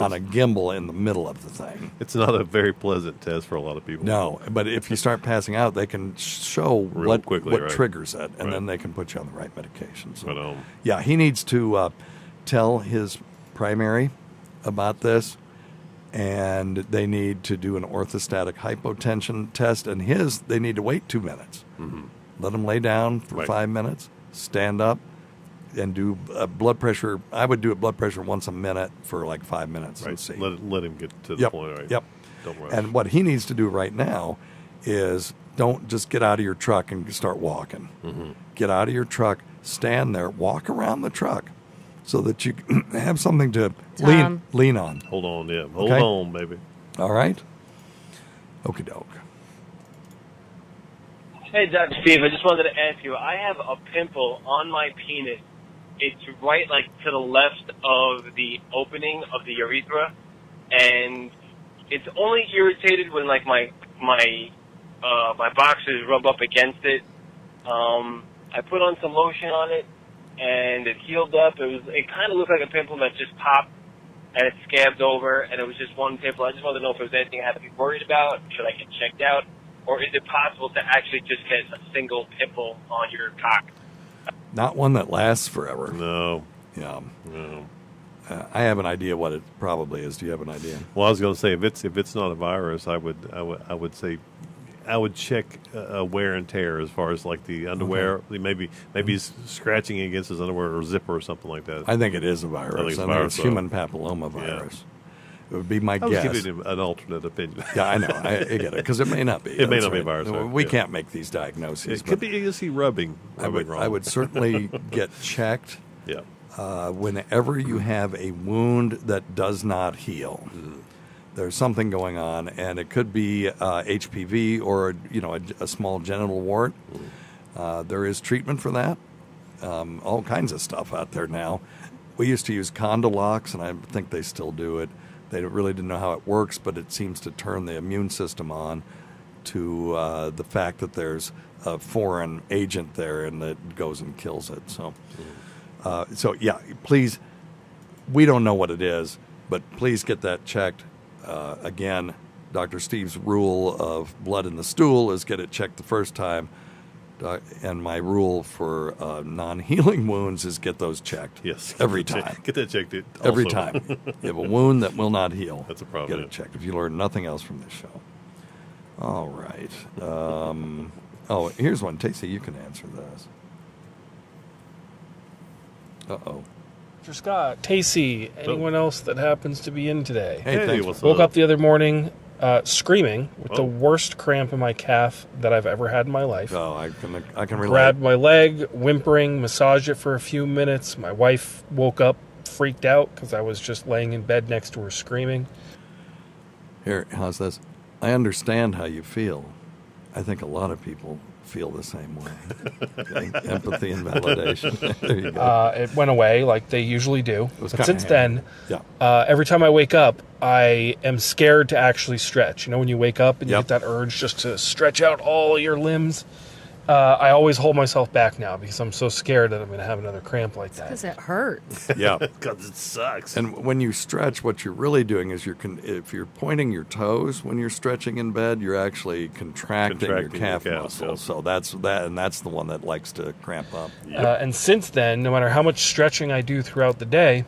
on a gimbal in the middle of the thing. It's not a very pleasant test for a lot of people. No, but if you start passing out, they can show Real what quickly, right. triggers it, and Right. then they can put you on the right medication. So, But, yeah, he needs to tell his primary about this, and they need to do an orthostatic hypotension test, and they need to wait 2 minutes. Let him lay down for Right. 5 minutes, stand up, and do blood pressure. I would do a blood pressure once a minute for like 5 minutes and see. Let him get to the Yep. point. Right? Yep. Don't rush. And what he needs to do right now is don't just get out of your truck and start walking. Get out of your truck, stand there, walk around the truck so that you have something to lean on. Hold on, yeah. Hold Okay. on, baby. All right? Okie doke. Hey, Dr. Steve, I just wanted to ask you, I have a pimple on my penis. It's right, to the left of the opening of the urethra, and it's only irritated when, my boxers rub up against it. I put on some lotion on it, and it healed up. It kind of looked like a pimple that just popped, and it scabbed over, and it was just one pimple. I just wanted to know if there was anything I had to be worried about. Should I get checked out? Or is it possible to actually just get a single pimple on your cock? Not one that lasts forever. No. Yeah. No. I have an idea what it probably is. Do you have an idea? Well, I was going to say if it's not a virus, I would say I would check wear and tear as far as the underwear. Okay. Maybe he's scratching against his underwear or zipper or something like that. I think it is a virus. I think it's a I think virus, it's though. human papilloma virus. It would be my I was guess. giving him an alternate opinion. Yeah, I know. I get it because it may not be. It may That's not be a right. virus, right? We Yeah. can't make these diagnoses. It could be you see rubbing wrong. I would certainly get checked. Yeah. Whenever you have a wound that does not heal, there's something going on, and it could be HPV or a small genital wart. There is treatment for that. All kinds of stuff out there now. We used to use Condolox, and I think they still do it. They really didn't know how it works, but it seems to turn the immune system on to the fact that there's a foreign agent there, and that goes and kills it. So yeah, please, we don't know what it is, but please get that checked. Again, Dr. Steve's rule of blood in the stool is get it checked the first time. And my rule for non-healing wounds is get those checked. Yes. Every time. Get that checked. Every also. time. You have a wound that will not heal. That's a problem. Get it checked if you learn nothing else from this show. All right. Here's one. Tasty, you can answer this. Uh-oh. Mr. Scott, Tacey, anyone else that happens to be in today? Hey, thanks. what's Woke up? up the other morning screaming with the Oh. worst cramp in my calf that I've ever had in my life. Oh, I can relate. Grabbed my leg, whimpering, massaged it for a few minutes. My wife woke up freaked out because I was just laying in bed next to her screaming. Here, how's this? I understand how you feel. I think a lot of people feel the same way. Okay? Empathy and validation. There you go. It went away like they usually do. was But kinda since then, Yeah. every time I wake up, I am scared to actually stretch. You know, when you wake up and you Yep. get that urge just to stretch out all your limbs, I always hold myself back now because I'm so scared that I'm going to have another cramp like that. Because it hurts. Yeah. Because it sucks. And when you stretch, what you're really doing is if you're pointing your toes when you're stretching in bed, you're actually contracting your calf muscle. yeah. So that's the one that likes to cramp up. And since then, no matter how much stretching I do throughout the day,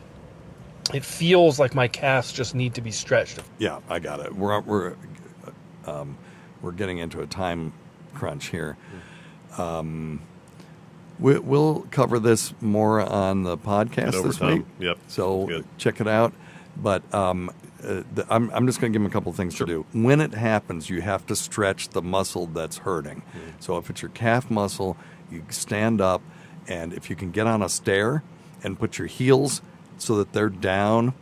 it feels like my calves just need to be stretched. Yeah, I got it. We're getting into a time crunch here. We'll cover this more on the podcast this week. Yep. So Good. check it out. But I'm just going to give them a couple things to do. When it happens, you have to stretch the muscle that's hurting. So if it's your calf muscle, you stand up, and if you can get on a stair and put your heels so that they're down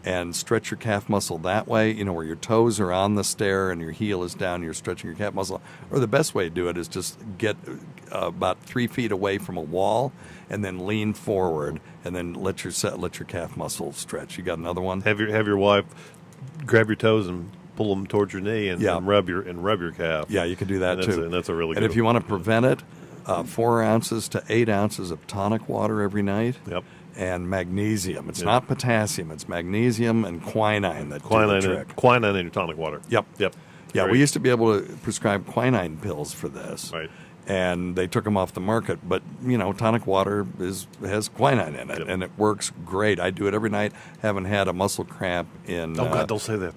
and stretch your calf muscle that way, you know, where your toes are on the stair and your heel is down, you're stretching your calf muscle. Or the best way to do it is just get about 3 feet away from a wall and then lean forward and then let your calf muscle stretch. You got another one? Have your wife grab your toes and pull them towards your knee and rub your calf. Yeah, you can do that too. And that's a really good And if you want to prevent it, 4 ounces to 8 ounces of tonic water every night. Yep. And magnesium. It's not potassium. It's magnesium and quinine that do the trick. Quinine in your tonic water. Yep. Yep. Yeah, Great. we used to be able to prescribe quinine pills for this. Right. And they took them off the market. But, you know, tonic water has quinine in it, and it works great. I do it every night. Haven't had a muscle cramp in... Oh, God, don't say that.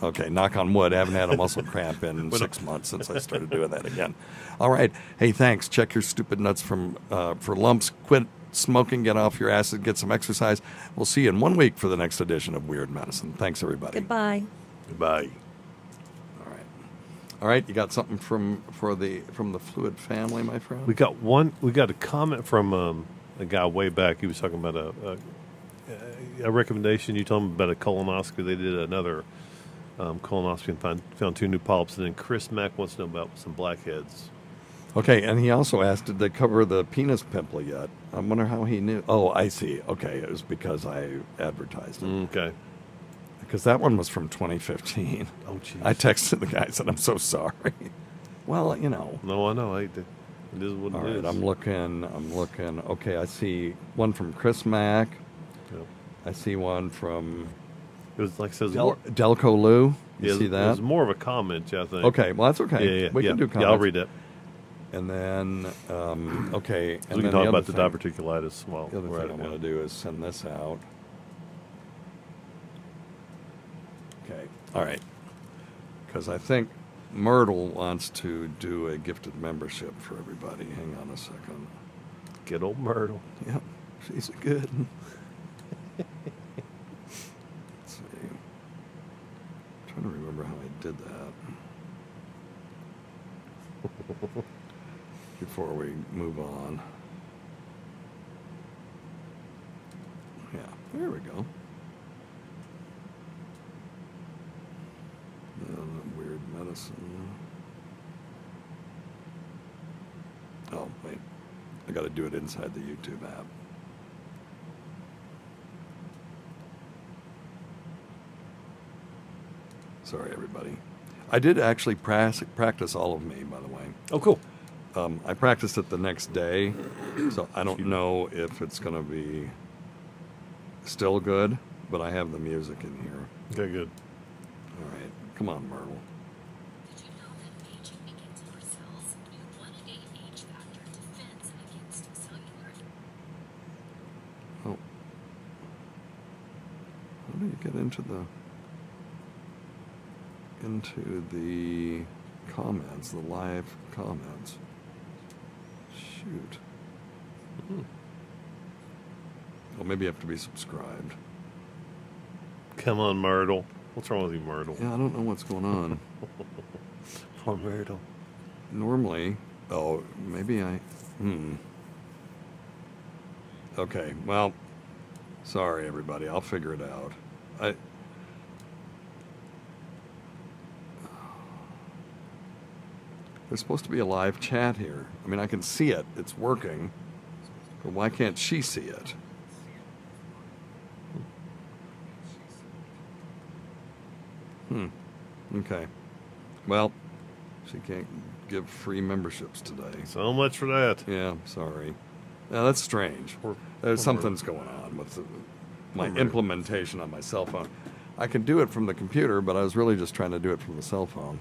Okay, knock on wood. Haven't had a muscle cramp in 6 months since I started doing that again. All right. Hey, thanks. Check your stupid nuts for lumps. Quit smoking. Get off your acid. Get some exercise. We'll see you in 1 week for the next edition of Weird Medicine. Thanks, everybody. Goodbye. Goodbye. All right. You got something from the Fluid family, my friend? We got a comment from a guy way back. He was talking about a recommendation. You told him about a colonoscopy. They did another colonoscopy and found 2 new polyps. And then Chris Mack wants to know about some blackheads. Okay, and he also asked, did they cover the penis pimple yet? I wonder how he knew. Oh, I see. Okay, it was because I advertised it. Okay. Because that one was from 2015. Oh, jeez. I texted the guy and said, I'm so sorry. Well, you know. No, I know. It is what All it right, is. I'm looking. Okay, I see one from Chris Mack. Yep. I see one from It was like it says Delco Lou. You see It that? was more of a comment, I think. Okay, well, that's okay. Yeah. We can do comments. Yeah, I'll read that. And then, okay. So we can talk about the diverticulitis. Well, The other thing I want to do is send this out. Okay, all right. Because I think Myrtle wants to do a gifted membership for everybody. Hang on a second. Good old Myrtle. Yep, she's good. Let's see. I'm trying to remember how I did that. Before we move on. Yeah, there we go. Weird medicine. Oh, wait. I got to do it inside the YouTube app. Sorry, everybody. I did actually practice all of me, by the way. Oh, cool. I practiced it the next day, so I don't know if it's going to be still good, but I have the music in here. Okay, good. All right. Come on, Myrtle. Did you know that aging begins in our cells? New one-a-day age factor defends against cellular. Oh. How do you get into the comments, the live comments? Shoot. Well, maybe you have to be subscribed. Come on, Myrtle. What's wrong with you, Myrtle? Yeah, I don't know what's going on. Poor Myrtle. Normally, maybe I. Okay, well, Sorry, everybody. I'll figure it out. There's supposed to be a live chat here. I mean, I can see it. It's working. But why can't she see it? Okay. Well, she can't give free memberships today. So much for that. Yeah, sorry. Now, that's strange. Something's going on with my implementation on my cell phone. I can do it from the computer, but I was really just trying to do it from the cell phone.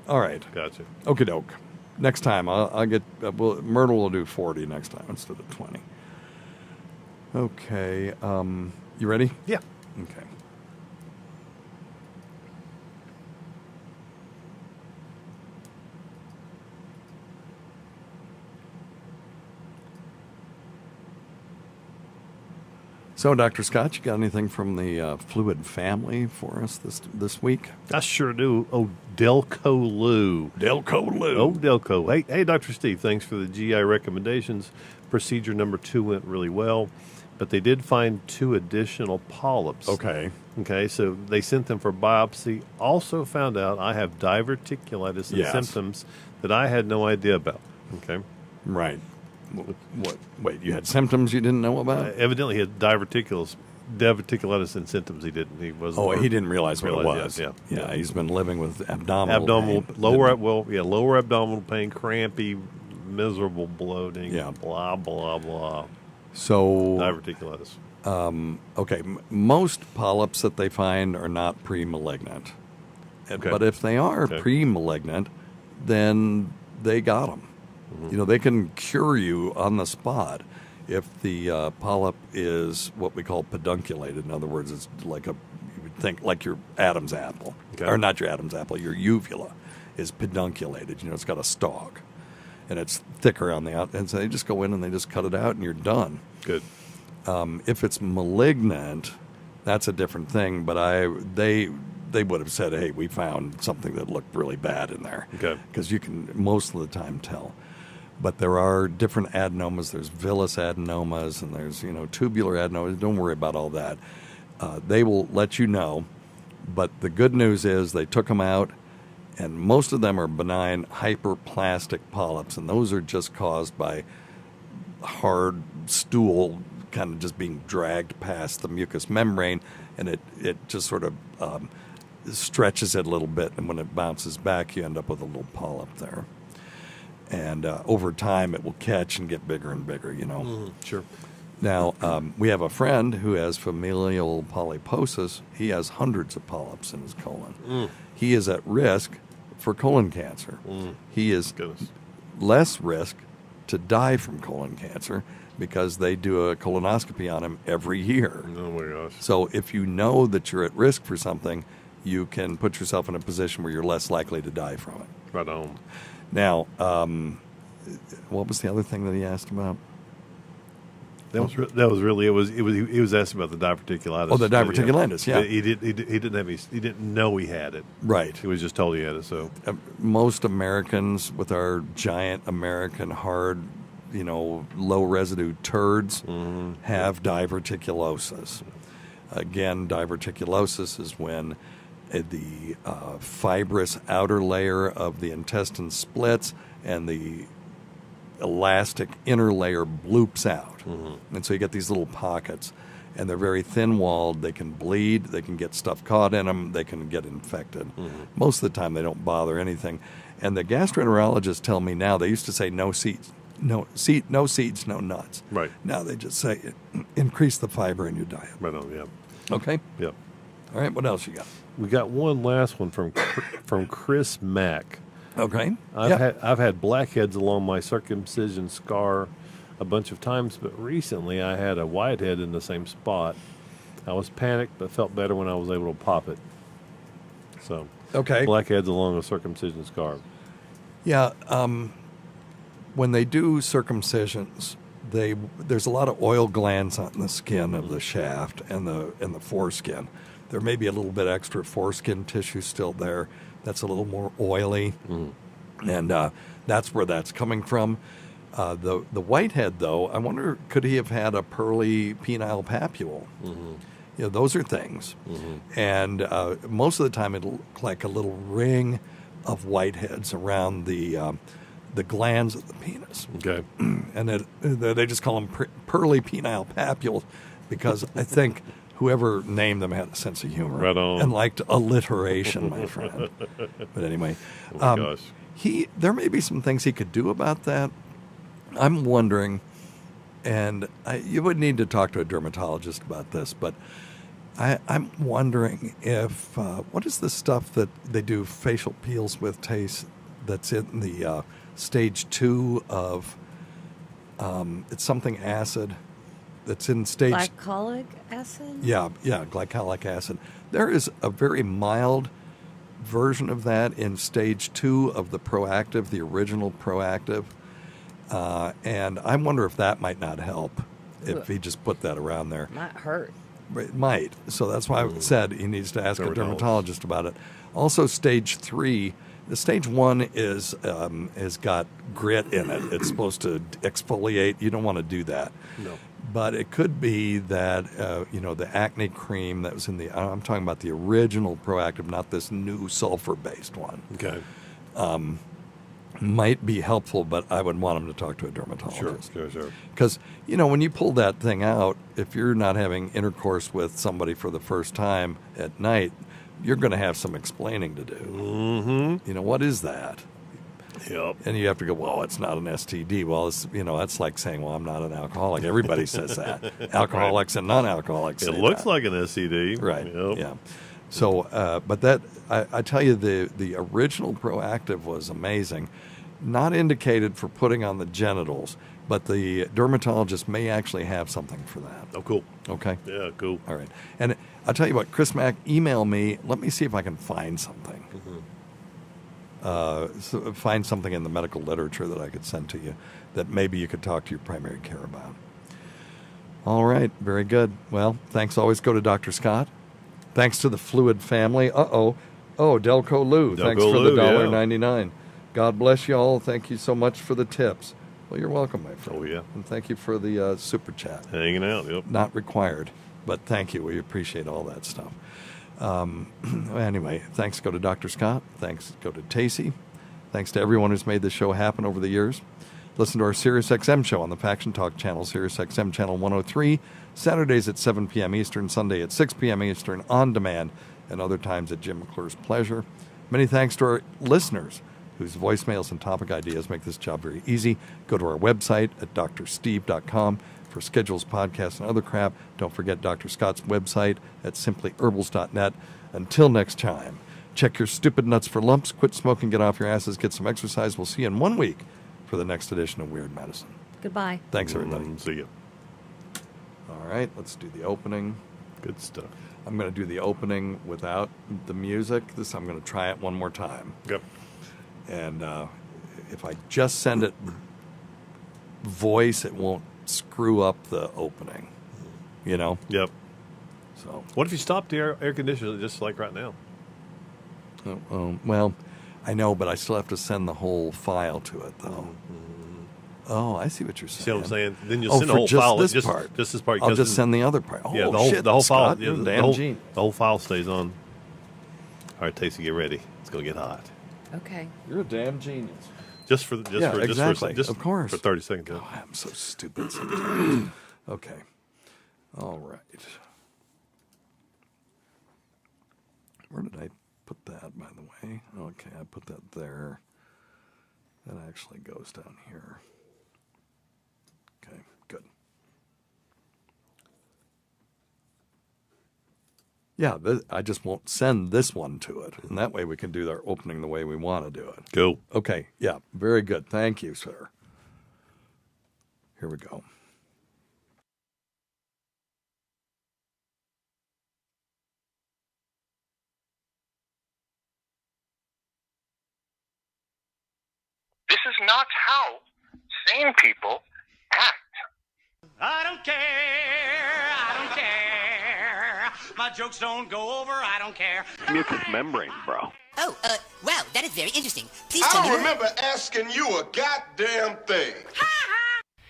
All right. Gotcha. Okie doke. Next time, I'll get. Myrtle will do 40 next time instead of 20. Okay. You ready? Yeah. Okay. So, Dr. Scott, you got anything from the fluid family for us this week? I sure do. Oh, Delco Lou. Delco Lou. Oh, Delco. Hey, Dr. Steve, thanks for the GI recommendations. Procedure number 2 went really well, but they did find 2 additional polyps. Okay. Okay, so they sent them for biopsy. Also found out I have diverticulitis and symptoms that I had no idea about. Okay. Right. What? Wait, you had symptoms you didn't know about? Evidently, he had diverticulitis and symptoms he didn't. He wasn't. Oh, he didn't realize what it was. Yeah. He's been living with abdominal pain. Lower abdominal pain, crampy, miserable bloating. Yeah. Blah blah blah. So diverticulitis. Okay, most polyps that they find are not pre-malignant, Okay. but if they are pre-malignant, then they got them. You know, they can cure you on the spot if the polyp is what we call pedunculated. In other words, it's like you would think like your Adam's apple. Okay. Or not your Adam's apple, your uvula is pedunculated. You know, it's got a stalk, and it's thicker on the out. And so they just go in and they just cut it out, and you're done. Good. If it's malignant, that's a different thing, but they would have said, hey, we found something that looked really bad in there. Okay. Because you can most of the time tell. But there are different adenomas. There's villus adenomas, and there's, tubular adenomas. Don't worry about all that. They will let you know. But the good news is they took them out, and most of them are benign hyperplastic polyps, and those are just caused by hard stool kind of just being dragged past the mucous membrane, and it just sort of stretches it a little bit, and when it bounces back, you end up with a little polyp there. And over time, it will catch and get bigger and bigger, Sure. Now, we have a friend who has familial polyposis. He has hundreds of polyps in his colon. He is at risk for colon cancer. He is less risk to die from colon cancer because they do a colonoscopy on him every year. Oh, my gosh. So if you know that you're at risk for something, you can put yourself in a position where you're less likely to die from it. Right on. Now, what was the other thing that he asked about? That was really it. He was asking about the diverticulitis. Oh, the diverticulitis, yeah. He didn't know he had it. Right. He was just told he had it. So most Americans with our giant American hard, low residue turds have diverticulosis. Again, diverticulosis is when the fibrous outer layer of the intestine splits and the elastic inner layer bloops out. And so you get these little pockets, and they're very thin-walled. They can bleed. They can get stuff caught in them. They can get infected. Most of the time, they don't bother anything. And the gastroenterologists tell me now, they used to say no seeds, no nuts. Right. Now they just say increase the fiber in your diet. Right on, yeah. Okay? Yep. All right, what else you got? We got one last one from Chris Mack. Okay. I've had blackheads along my circumcision scar a bunch of times, but recently I had a whitehead in the same spot. I was panicked, but felt better when I was able to pop it. So, blackheads along a circumcision scar. Yeah. When they do circumcisions, there's a lot of oil glands on the skin of the shaft and the foreskin. There may be a little bit extra foreskin tissue still there that's a little more oily, and that's where that's coming from. The whitehead, though, I wonder, could he have had a pearly penile papule? Mm-hmm. You know, those are things. Mm-hmm. And most of the time it'll look like a little ring of whiteheads around the glands of the penis. Okay. And they just call them pearly penile papules because I think whoever named them had a sense of humor. Right on. And liked alliteration, my friend. But anyway. Oh, my gosh. There may be some things he could do about that. I'm wondering, and you would need to talk to a dermatologist about this, but I'm wondering if, what is the stuff that they do facial peels with, Taste, that's in the stage 2 of, it's something acid that's in stage... Glycolic acid? Yeah, glycolic acid. There is a very mild version of that in stage 2 of the Proactive, the original Proactive. And I wonder if that might not help if he just put that around there. Might hurt. It might. So that's why I said he needs to ask a dermatologist about it. Also, stage 3, the stage 1 has got grit in it. It's supposed to exfoliate. You don't want to do that. No. But it could be that, the acne cream that was in the, I'm talking about the original Proactive, not this new sulfur-based one. Okay. Might be helpful, but I would want him to talk to a dermatologist. Sure. Because, when you pull that thing out, if you're not having intercourse with somebody for the first time at night, you're going to have some explaining to do. Mm-hmm. What is that? Yep. And you have to go, well, it's not an STD. Well, it's, that's like saying, well, I'm not an alcoholic. Everybody says that. Alcoholics and non-alcoholics say It looks that. like an STD. Right, Yep. yeah. So, but that, I tell you, the original Proactive was amazing. Not indicated for putting on the genitals, but the dermatologist may actually have something for that. Oh, cool. Okay? Yeah, cool. All right. And I'll tell you what, Chris Mack, email me. Let me see if I can find something. Mm-hmm. Find something in the medical literature that I could send to you that maybe you could talk to your primary care about. All right. Very good. Well, thanks. Always go to Dr. Scott. Thanks to the Fluid family. Oh, Delco Lou. Thanks for the $1.99. God bless you all. Thank you so much for the tips. Well, you're welcome, my friend. Oh, yeah. And thank you for the super chat. Hanging out, yep. Not required, but thank you. We appreciate all that stuff. Anyway, thanks go to Dr. Scott. Thanks go to Tacey. Thanks to everyone who's made this show happen over the years. Listen to our SiriusXM show on the Faction Talk channel, SiriusXM channel 103, Saturdays at 7 p.m. Eastern, Sunday at 6 p.m. Eastern, on demand, and other times at Jim McClure's pleasure. Many thanks to our listeners whose voicemails and topic ideas make this job very easy. Go to our website at drsteve.com for schedules, podcasts, and other crap. Don't forget Dr. Scott's website at simplyherbals.net. Until next time, check your stupid nuts for lumps, quit smoking, get off your asses, get some exercise. We'll see you in 1 week for the next edition of Weird Medicine. Goodbye. Thanks, everybody. See you. All right, let's do the opening. Good stuff. I'm going to do the opening without the music. I'm going to try it one more time. Yep. And if I just send it voice, it won't screw up the opening. Yep. So. What if you stopped the air conditioner just like right now? Well, I know, but I still have to send the whole file to it, though. Oh, I see what you're saying. See what I'm saying? Then you'll send the whole just file. This part. Just this part. I'll just send the other part. Oh, yeah, shit, the whole file. Scott, Yeah, the whole file stays on. All right, Tacey, get ready. It's going to get hot. Okay. You're a damn genius. Of course. For 30 seconds. Oh, I'm so stupid sometimes. Okay. All right. Where did I put that, by the way? Okay, I put that there. That actually goes down here. Okay, good. Yeah, I just won't send this one to it. And that way we can do our opening the way we want to do it. Cool. Okay, yeah, very good. Thank you, sir. Here we go. This is not how sane people act. I don't care. My jokes don't go over. I don't care. Mucous membrane, bro. Oh, wow, that is very interesting. Please tell me. I don't remember asking you a goddamn thing. Ha!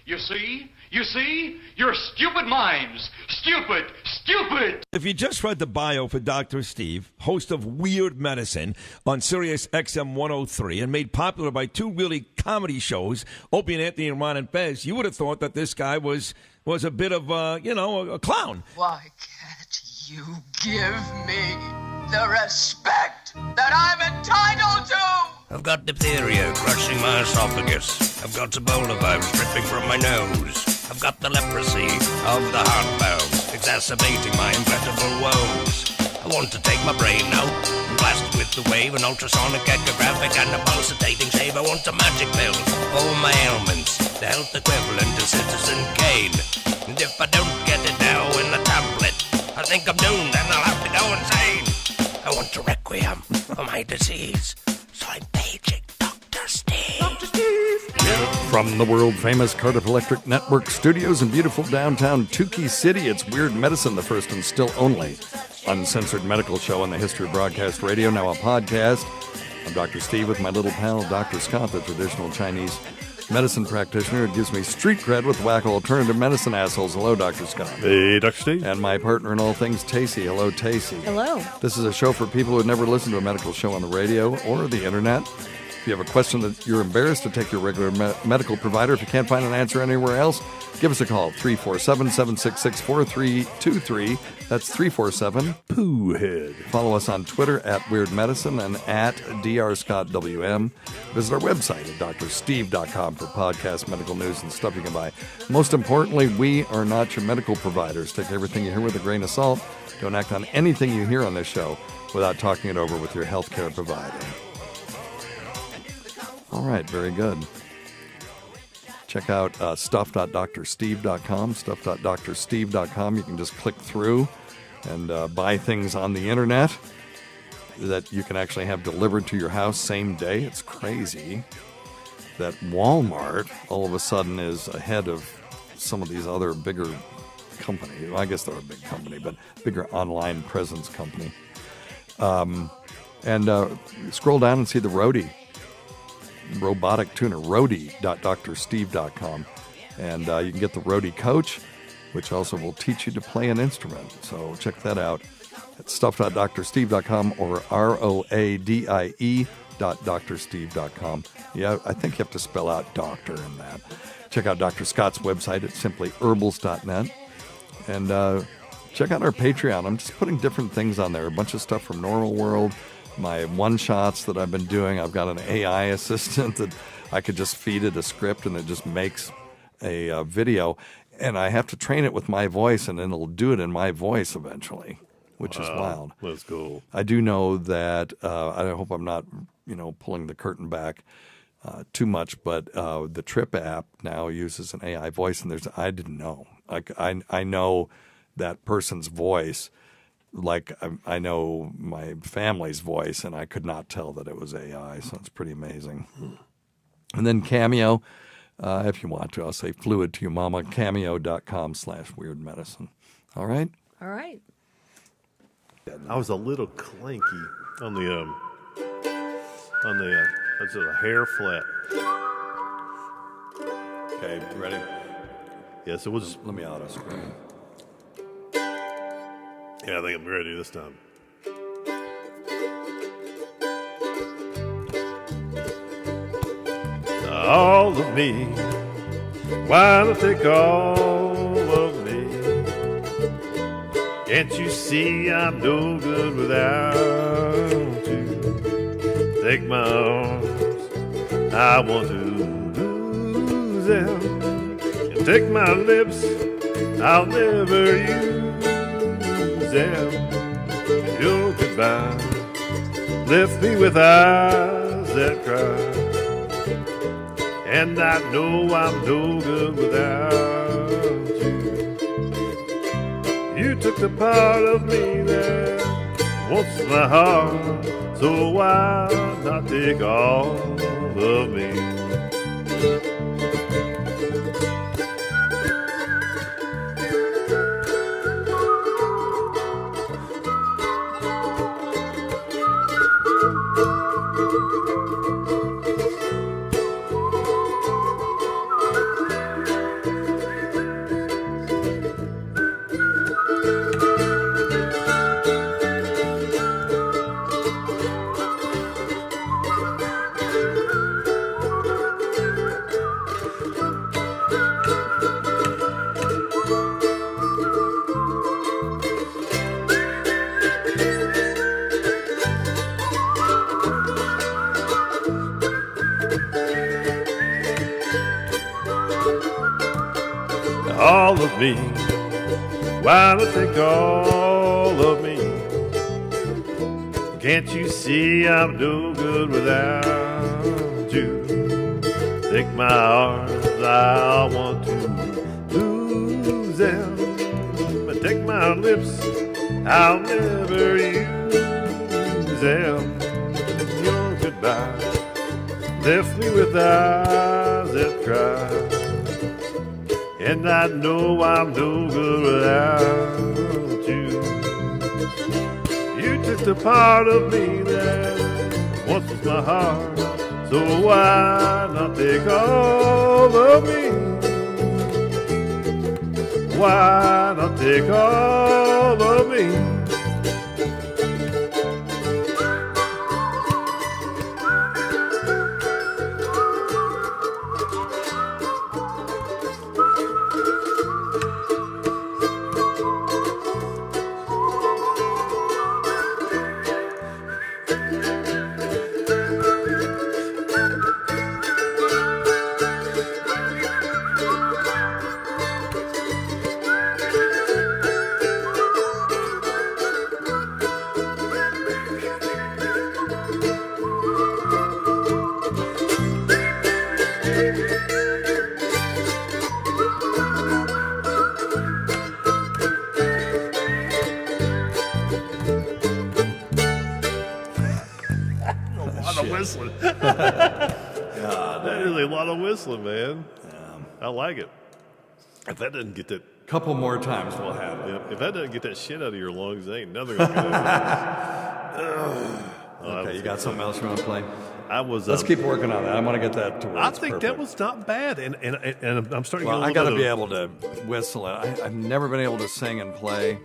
You see? You see? You're stupid minds. Stupid. Stupid. If you just read the bio for Dr. Steve, host of Weird Medicine on Sirius XM 103 and made popular by two really comedy shows, Opie and Anthony and Ron and Fez, you would have thought that this guy was a bit of a clown. Why can't you give me the respect that I'm entitled to? I've got diphtheria crushing my esophagus. I've got Ebola virus dripping from my nose. I've got the leprosy of the heart valves, exacerbating my incredible woes. I want to take my brain out and blast it with the wave, an ultrasonic, echographic, and a pulsating shave. I want a magic pill for all my ailments, the health equivalent of Citizen Kane. And if I don't get it now in the tablet, I think I'm doomed and I'll have to go insane. I want a requiem for my disease, so I'm paging Dr. Steve. Dr. Steve! From the world-famous Cardiff Electric Network studios in beautiful downtown Tukey City, it's Weird Medicine, the first and still only uncensored medical show in the history of broadcast radio, now a podcast. I'm Dr. Steve with my little pal, Dr. Scott, the traditional Chinese medicine practitioner. It gives me street cred with wacko alternative medicine assholes. Hello, Dr. Scott. Hey, Dr. Steve. And my partner in all things, Tacey. Hello, Tacey. Hello. This is a show for people who have never listened to a medical show on the radio or the internet. If you have a question that you're embarrassed to take your regular medical provider, if you can't find an answer anywhere else, give us a call, 347-766-4323. That's 347-POOHEAD. Follow us on Twitter at Weird Medicine and at DrScottWM. Visit our website at drsteve.com for podcasts, medical news, and stuff you can buy. Most importantly, we are not your medical providers. Take everything you hear with a grain of salt. Don't act on anything you hear on this show without talking it over with your healthcare provider. All right, very good. Check out stuff.drsteve.com, stuff.drsteve.com. You can just click through and buy things on the internet that you can actually have delivered to your house same day. It's crazy that Walmart all of a sudden is ahead of some of these other bigger companies. Well, I guess they're a big company, but bigger online presence company. Scroll down and see the robotic tuner, roadie.drsteve.com. And you can get the Roadie Coach, which also will teach you to play an instrument. So check that out at stuff.drsteve.com or roadie.drsteve.com. Yeah, I think you have to spell out doctor in that. Check out Dr. Scott's website at simplyherbals.net. And check out our Patreon. I'm just putting different things on there, a bunch of stuff from Normal World, my one-shots that I've been doing. I've got an AI assistant that I could just feed it a script and it just makes a video. And I have to train it with my voice, and then it'll do it in my voice eventually, which is wild. That's cool. I do know that, I hope I'm not, pulling the curtain back too much, but the Trip app now uses an AI voice, and I didn't know. Like, I know that person's voice. Like, I know my family's voice, and I could not tell that it was AI, so it's pretty amazing. And then Cameo, if you want to, I'll say fluid to your mama, cameo.com/weirdmedicine. All right? All right. I was a little clanky on the that's a hair flat. Okay, you ready? Yes, it was. Let me auto screen. Yeah, I think I'm ready this time. All of me, why not take all of me? Can't you see I'm no good without you? Take my arms, I want to lose them. And take my lips, I'll never use them. Your goodbye left me with eyes that cry. And I know I'm no good without you. You took the part of me that wants my heart, so why not take all of me? all of me? Why not take all of me? Can't you see I'm no good without you? Take my arms, I want to lose them. But take my lips, I'll never use them. Your goodbye left me with eyes that cry, and I know I'm no good without you. You took the part of me that once was my heart, so why not take all of me? Why not take all of me? Whistling. That is a lot of whistling, man. I like it. If that doesn't get that, couple more times we'll have it. If that doesn't get that shit out of your lungs, ain't nothing gonna go. Okay, you got something else you want to play? Let's Let's keep working on that. I want to get that to where I it's think perfect. that was not bad, and I'm starting. Well, to I get got a to little be able to whistle it. I've never been able to sing and play.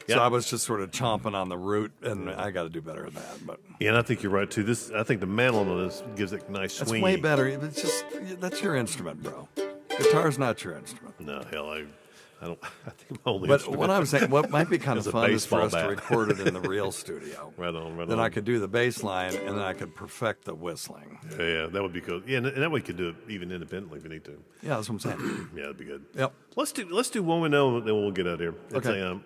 So I was just sort of chomping on the root, and I got to do better than that. But yeah, and I think you're right too. I think the mandolin on this gives it a nice that's swing. way better. It's just that's your instrument, bro. Guitar's not your instrument. No, hell, I don't. I think my only. But what I'm saying, what might be kind of is a fun is for baseball us to bat. record it in the real studio. Right on. Then I could do the bass line, and then I could perfect the whistling. Yeah, that would be good. Yeah, and that way we could do it even independently if we need to. Yeah, that's what I'm saying. Yeah, that'd be good. Yep. Let's do one we know, then we'll get out of here. It's Okay.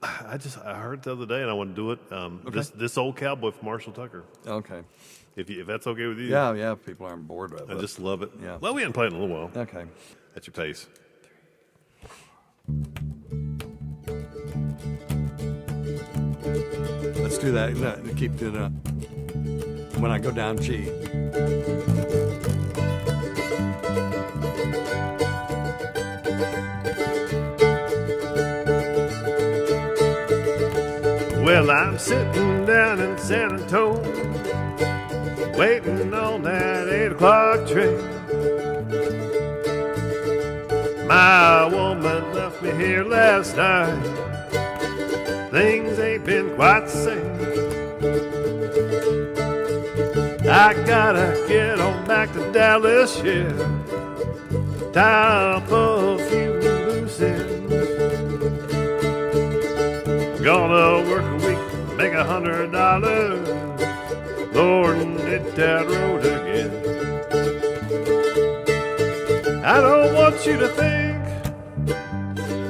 I heard it the other day, and I want to do it. This old cowboy from Marshall Tucker. Okay. If that's okay with you. Yeah. If people aren't bored with it. I just love it. Yeah. Well, we haven't played in a little while. Okay. At your pace. Let's do that. No, keep doing it. When I go down G. Well, I'm sitting down in San Antonio, waiting on that 8 o'clock train. My woman left me here last night. Things ain't been quite the same. I gotta get on back to Dallas, yeah. Tie up a few loose ends. Gonna work a week, make $100. Lord, and hit that road again. I don't want you to think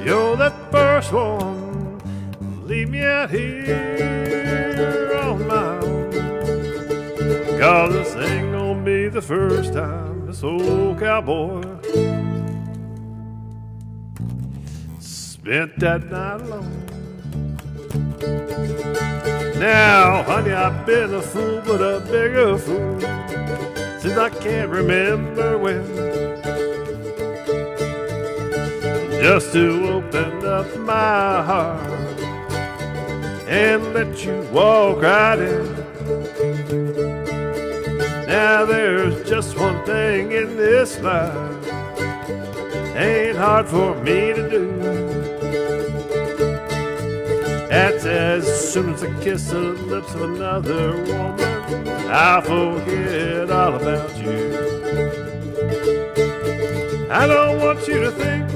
you're that first one. Leave me out here on my own. 'Cause this ain't gonna be the first time this old cowboy spent that night alone. Now, honey, I've been a fool, but a bigger fool since I can't remember when. Just to open up my heart and let you walk right in. Now there's just one thing in this life ain't hard for me to do. That's as soon as I kiss the lips of another woman, I'll forget all about you. I don't want you to think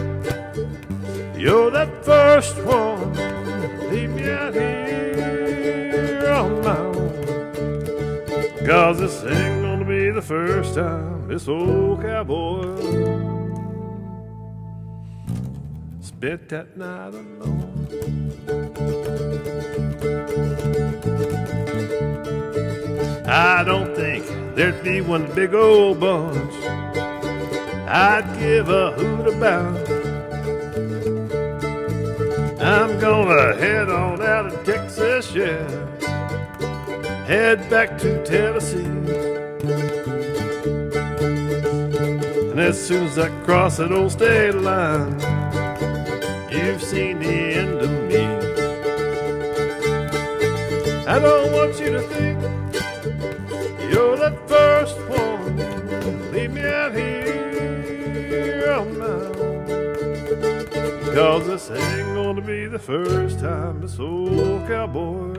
you're that first one. Leave me out here on my own. 'Cause this ain't gonna be the first time this old cowboy Spent that night alone. I don't think there'd be one big old bunch I'd give a hoot about. I'm gonna head on out of Texas, yeah, head back to Tennessee. And as soon as I cross that old state line, you've seen the end of me. I don't want you to think you're the first one. Leave me out here on my own. 'Cause this ain't gonna be the first time this old cowboy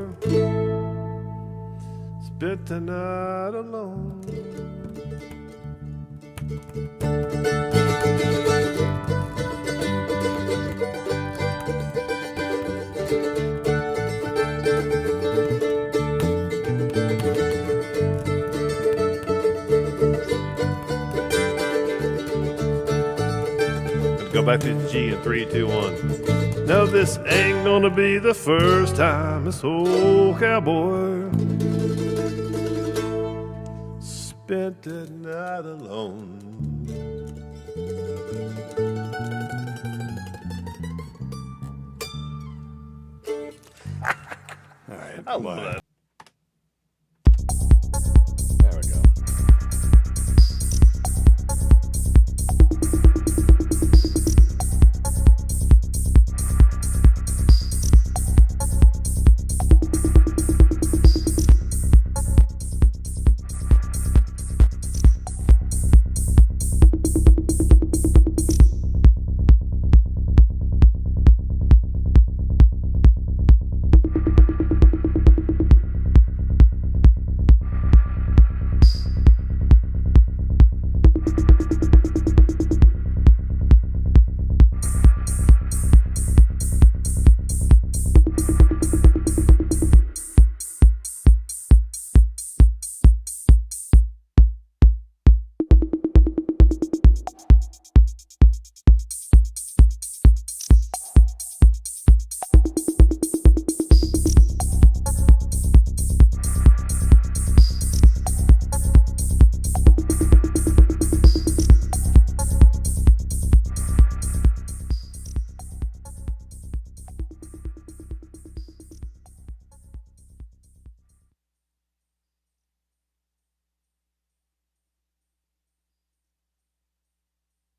spent the night alone. Go back to G in 3, 2, 1. No, this ain't gonna be the first time this old cowboy spent the night alone. All right. I love that